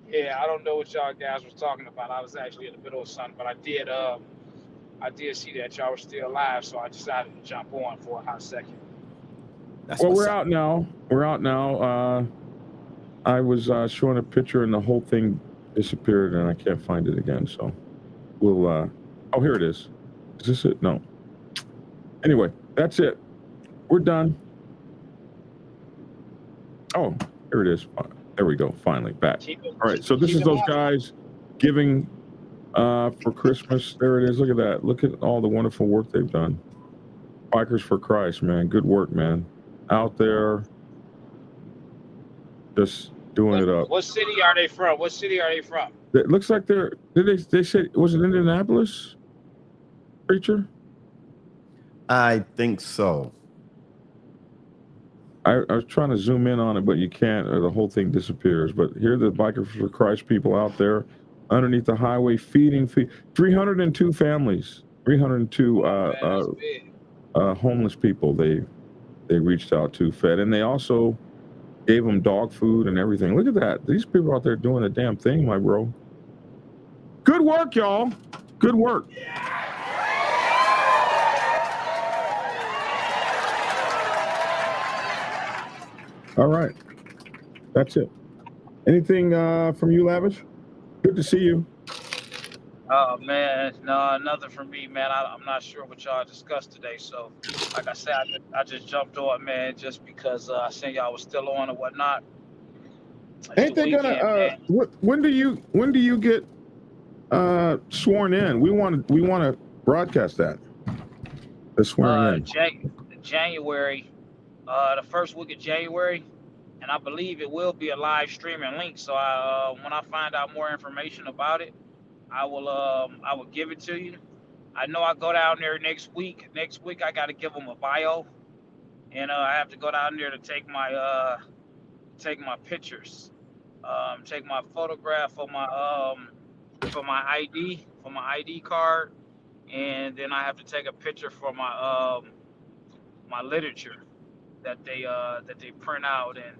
Yeah, I don't know what y'all guys was talking about. I was actually in the middle of something, but I did see that y'all were still alive, so I decided to jump on for a hot second. Well, we're out now. We're out now. I was showing a picture and the whole thing disappeared and I can't find it again. So we'll, oh, here it is. Is this it? No. Anyway, that's it. We're done. Oh, here it is. There we go. Finally back. All right. So this is those guys giving for Christmas. There it is. Look at that. Look at all the wonderful work they've done. Bikers for Christ, man. Good work, man. Out there, just doing it up. What city are they from? It looks like they're. They say, was it Indianapolis? Preacher? I think so. I was trying to zoom in on it, but you can't, or the whole thing disappears. But here are the Bikers for Christ people out there underneath the highway feeding 302 families, 302 homeless people they reached out to, fed, and they also gave them dog food and everything. Look at that. These people out there doing a damn thing, my bro. Good work, y'all. Good work. All right. That's it. Anything from you, Lavish? Good to see you. Oh man, no, nothing from me, man. I'm not sure what y'all discussed today. So, like I said, I just jumped on, man, just because I seen y'all was still on and whatnot. Ain't they gonna? When do you get sworn in? We want to broadcast that. The swearing in. January, the first week of January, and I believe it will be a live streaming link. So when I find out more information about it, I will give it to you. I know I go down there next week. Next week I got to give them a bio, and I have to go down there to take my pictures, take my photograph for my ID card, and then I have to take a picture for my my literature that they print out and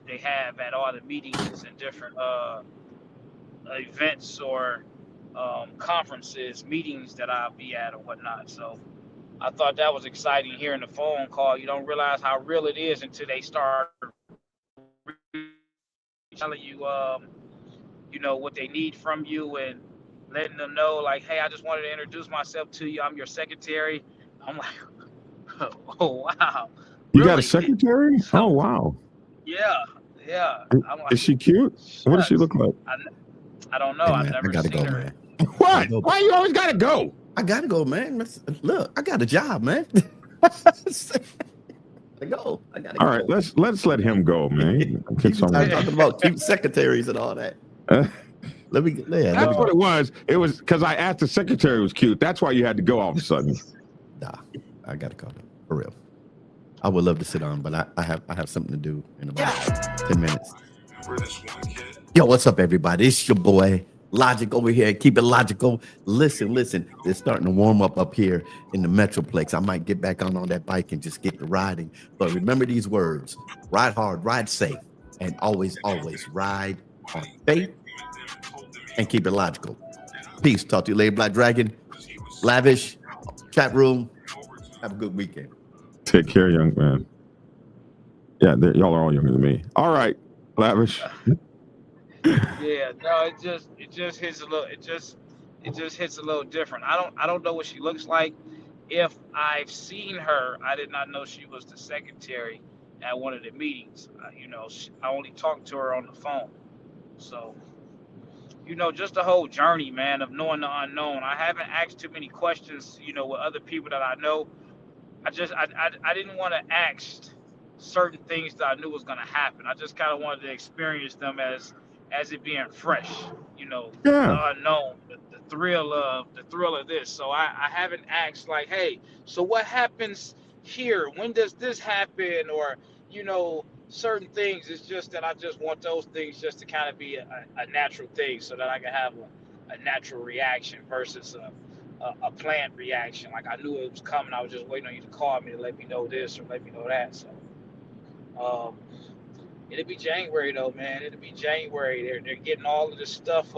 they have at all the meetings and different events or conferences, meetings that I'll be at or whatnot. So I thought that was exciting hearing the phone call. You don't realize how real it is until they start telling you, you know, what they need from you and letting them know, like, hey, I just wanted to introduce myself to you. I'm your secretary. I'm like, oh, wow. You really? got a secretary? Oh, wow. Yeah. I'm like, Is she cute? What does she look like? I don't know. Hey, I've man, never I gotta seen go, her. man. What? Why you always gotta go? I gotta go, man. Look, I got a job, man. I go. I gotta All go. right, let's let him go, man. Get I'm somewhere. talking about cute secretaries and all that. That's what it was. It was because I asked the secretary was cute. That's why you had to go all of a sudden. Nah, I gotta go for real. I would love to sit on, but I have something to do in about 10 minutes. Yo, what's up, everybody? It's your boy Logic over here. Keep it logical. Listen. It's starting to warm up here in the Metroplex. I might get back on that bike and just get to riding. But remember these words: ride hard, ride safe, and always ride on faith and keep it logical. Peace. Talk to you later, Black Dragon. Lavish, chat room. Have a good weekend. Take care, young man. Yeah, y'all are all younger than me. All right, Lavish. Yeah, no, it just hits a little. It just hits a little different. I don't know what she looks like. If I've seen her, I did not know she was the secretary at one of the meetings. You know, I only talked to her on the phone. So, you know, just the whole journey, man, of knowing the unknown. I haven't asked too many questions, you know, with other people that I know. I didn't want to ask certain things that I knew was going to happen. I just kind of wanted to experience them as it being fresh, you know, the unknown, the thrill of this. So I haven't asked like, hey, so what happens here? When does this happen? Or, you know, certain things. It's just that I just want those things just to kind of be a natural thing so that I can have a natural reaction versus a planned reaction. Like I knew it was coming. I was just waiting on you to call me to let me know this or let me know that. So, it'll be January though, man. It'll be January. They're getting all of this stuff.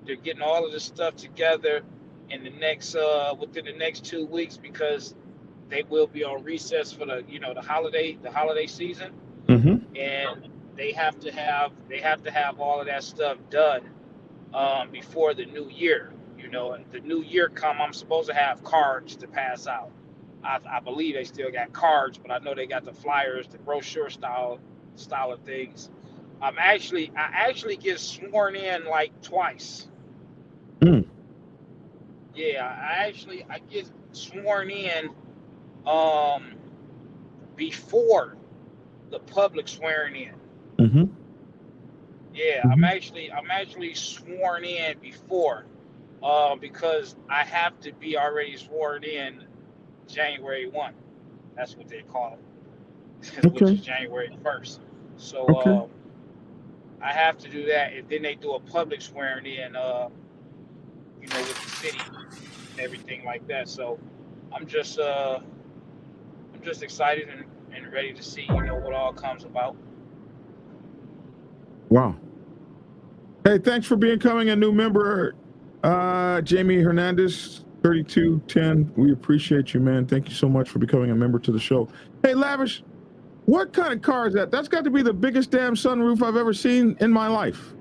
They're getting all of this stuff together in the next within the next 2 weeks because they will be on recess for the holiday season, and they have to have all of that stuff done before the new year. You know, the new year come. I'm supposed to have cards to pass out. I believe they still got cards, but I know they got the flyers, the brochure style of things. I actually get sworn in like twice. Yeah, I get sworn in before the public swearing in. Yeah, I'm actually sworn in before because I have to be already sworn in January 1. That's what they call it, which is January 1st. So I have to do that, and then they do a public swearing in, you know, with the city and everything like that. So I'm just excited and ready to see, you know, what all comes about. Wow. Hey, thanks for becoming a new member, Jamie Hernandez, 3210. We appreciate you, man. Thank you so much for becoming a member to the show. Hey, Lavish, what kind of car is that? That's got to be the biggest damn sunroof I've ever seen in my life.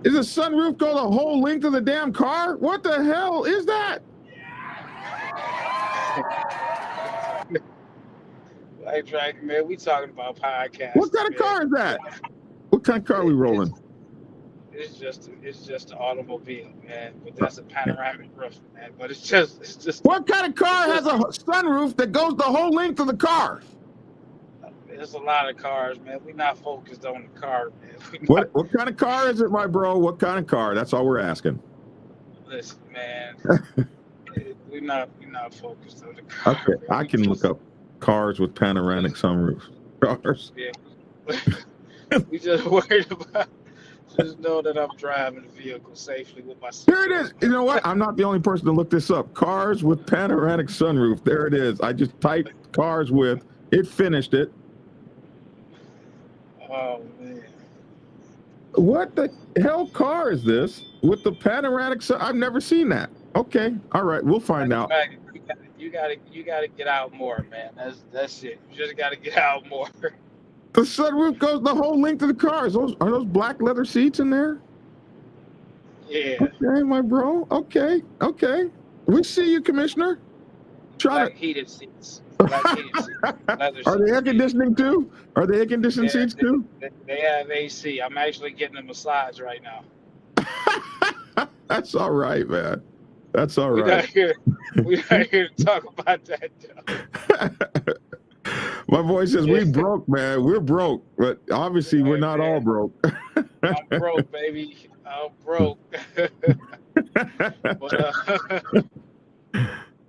Is the sunroof go the whole length of the damn car? What the hell is that? Hey, Dragon, man, we talking about podcasts. What kind of car is that? What kind of car are we rolling? It's just an automobile, man. But that's a panoramic roof, man. But it's just. What kind of car has a sunroof that goes the whole length of the car? There's a lot of cars, man. We're not focused on the car, man. What kind of car is it, my bro? What kind of car? That's all we're asking. Listen, man. we're not focused on the car. Okay, Man. I can look up cars with panoramic sunroofs. Cars. Yeah. We just worried about. Just know that I'm driving the vehicle safely with my. There it is. You know what? I'm not the only person to look this up. Cars with panoramic sunroof. There it is. I just typed cars with. It finished it. Oh man. What the hell car is this with the panoramic sun? I've never seen that. Okay. All right. We'll find out. You gotta get out more, man. That's it. You just gotta get out more. The sunroof goes the whole length of the car. Are those black leather seats in there? Yeah. Okay, my bro. Okay. We see you, Commissioner. Black heated seats. Black heated seats. Leather Are they seats. air conditioning too? Are they air conditioned seats too? They have AC. I'm actually getting a massage right now. That's all right, man. That's all We're right. not here to talk about that, though. My boy says we broke, man. We're broke, but obviously we're not all broke. I'm broke, baby. I'm broke.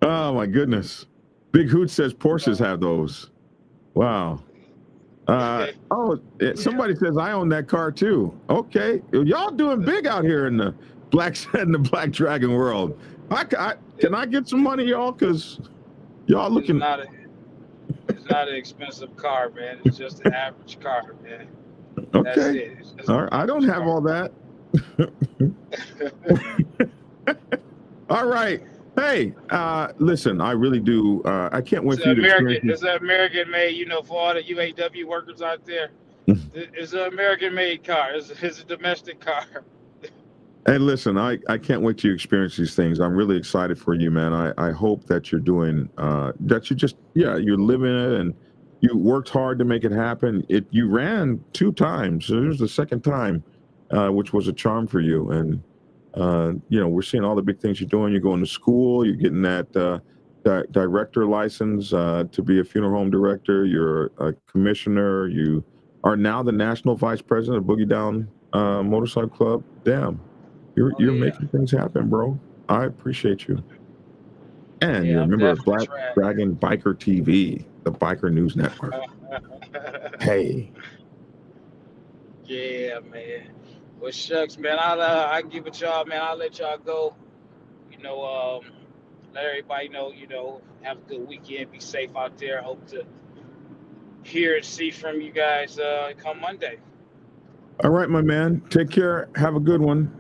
Oh my goodness. Big Hoot says Porsches have those. Wow. Somebody says I own that car too. Okay, y'all doing big out here in the Black Dragon world. Can I get some money, y'all? Because y'all looking. It's not an expensive car, man. It's just an average car, man. Okay. That's it. All right. I don't have all that. All right. Hey, listen, I really do. I can't wait for you to experience. It's an American-made, for all the UAW workers out there. It's an American-made car. It's a domestic car. Hey, listen, I can't wait to experience these things. I'm really excited for you, man. I hope that you're doing, that you're living it and you worked hard to make it happen. You ran 2 times. So there's the second time, which was a charm for you. And, we're seeing all the big things you're doing. You're going to school. You're getting that director license to be a funeral home director. You're a commissioner. You are now the national vice president of Boogie Down Motorcycle Club. Damn. You're making things happen, bro. I appreciate you. And you're a member of Black Dragon Biker TV, the Biker News Network. Hey. Yeah, man. Well, shucks, man. I'll give it y'all, man. I'll let y'all go. Let everybody know, have a good weekend. Be safe out there. Hope to hear and see from you guys come Monday. All right, my man. Take care. Have a good one.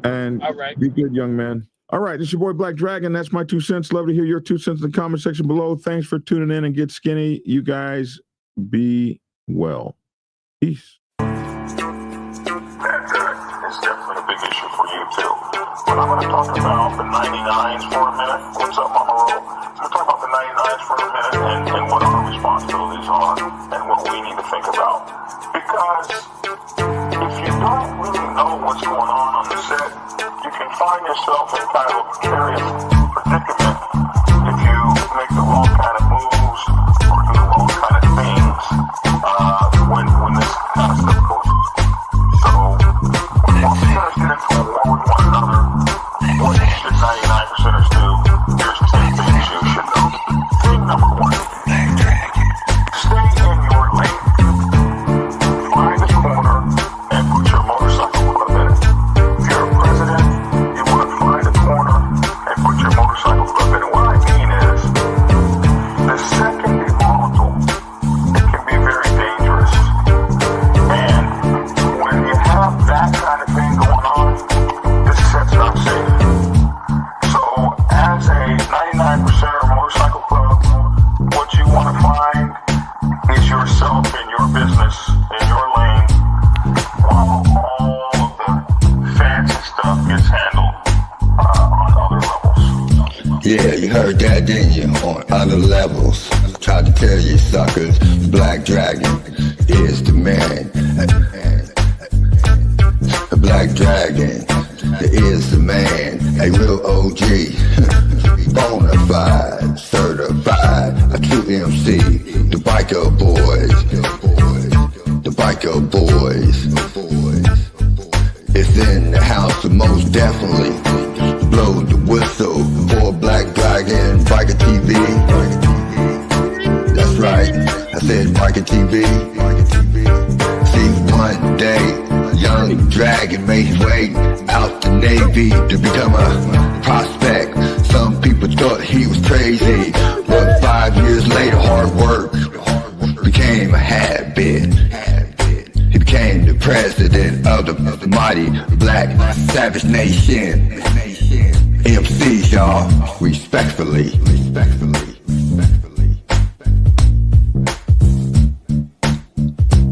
And all right. Be good, young man. All right, this is your boy Black Dragon. That's my 2 cents. Love to hear your 2 cents in the comment section below. Thanks for tuning in and get skinny. You guys be well. Peace. It's definitely a big issue for you too. But I'm going to talk about the 99s for a minute. What's up, Mama Roll? I'm going to talk about the 99s for a minute and what our responsibilities are and what we need to think about. Because if you don't really know what's going on the set, you can find yourself in kind of a precarious predicament if you make the wrong kind of moves or do the wrong kind of things when this kind of stuff goes on. So, when percenters get into a war with one another, what should 99%ers do? Here's 10 things you should know. Thing number 1, stay in your lane. Find a corner and put your motorcycle club in it. If you're a president, you want to find a corner and put your motorcycle club in it. What I mean is, the set can be volatile. It can be very dangerous. And when you have that kind of thing going on, this set's not safe. So, as a 99%er motorcycle club, what you want to find is yourself in your business, in your lane, while all of the fancy stuff gets handled on other levels. Yeah, you heard that, didn't you? On other levels. Tried to tell you suckers, Black Dragon is the man. The Black Dragon is the man. A real OG. Bonafide, certified, a true MC. The Biker Boys. The Biker Boys. It's in the house, most definitely. blow the whistle for Black Dragon Biker TV. That's right, I said Biker TV. See, one day, young Dragon made his way out the Navy to become a prospect. Some people thought he was crazy, but 5 years later, hard work became a habit. He became the president of the mighty Black Savage Nation. MCs, y'all, respectfully.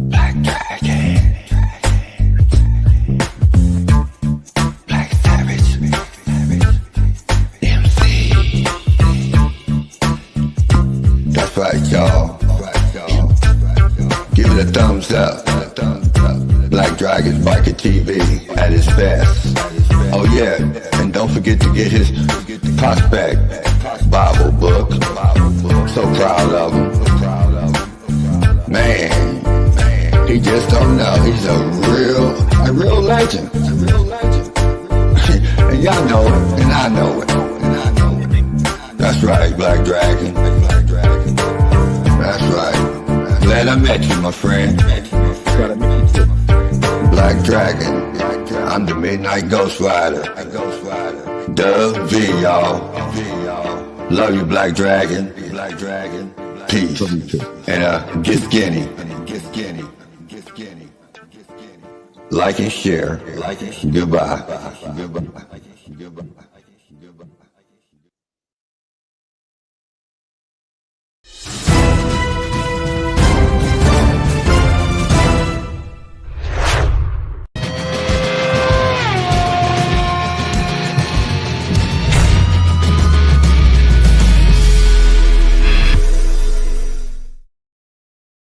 Black Dragon, Black Savage, MC. That's right, y'all. Give it a thumbs up. Black Dragon Biker TV at its best. Oh yeah, and don't forget to get his prospect Bible book. So proud of him. Man, he just don't know. He's a real legend. And y'all know it, and I know it. That's right, Black Dragon. That's right. Glad I met you, my friend. Black Dragon, I'm the Midnight Ghost Rider. Dub V, y'all. Love you, Black Dragon. Peace. And get skinny. Like and share. Goodbye.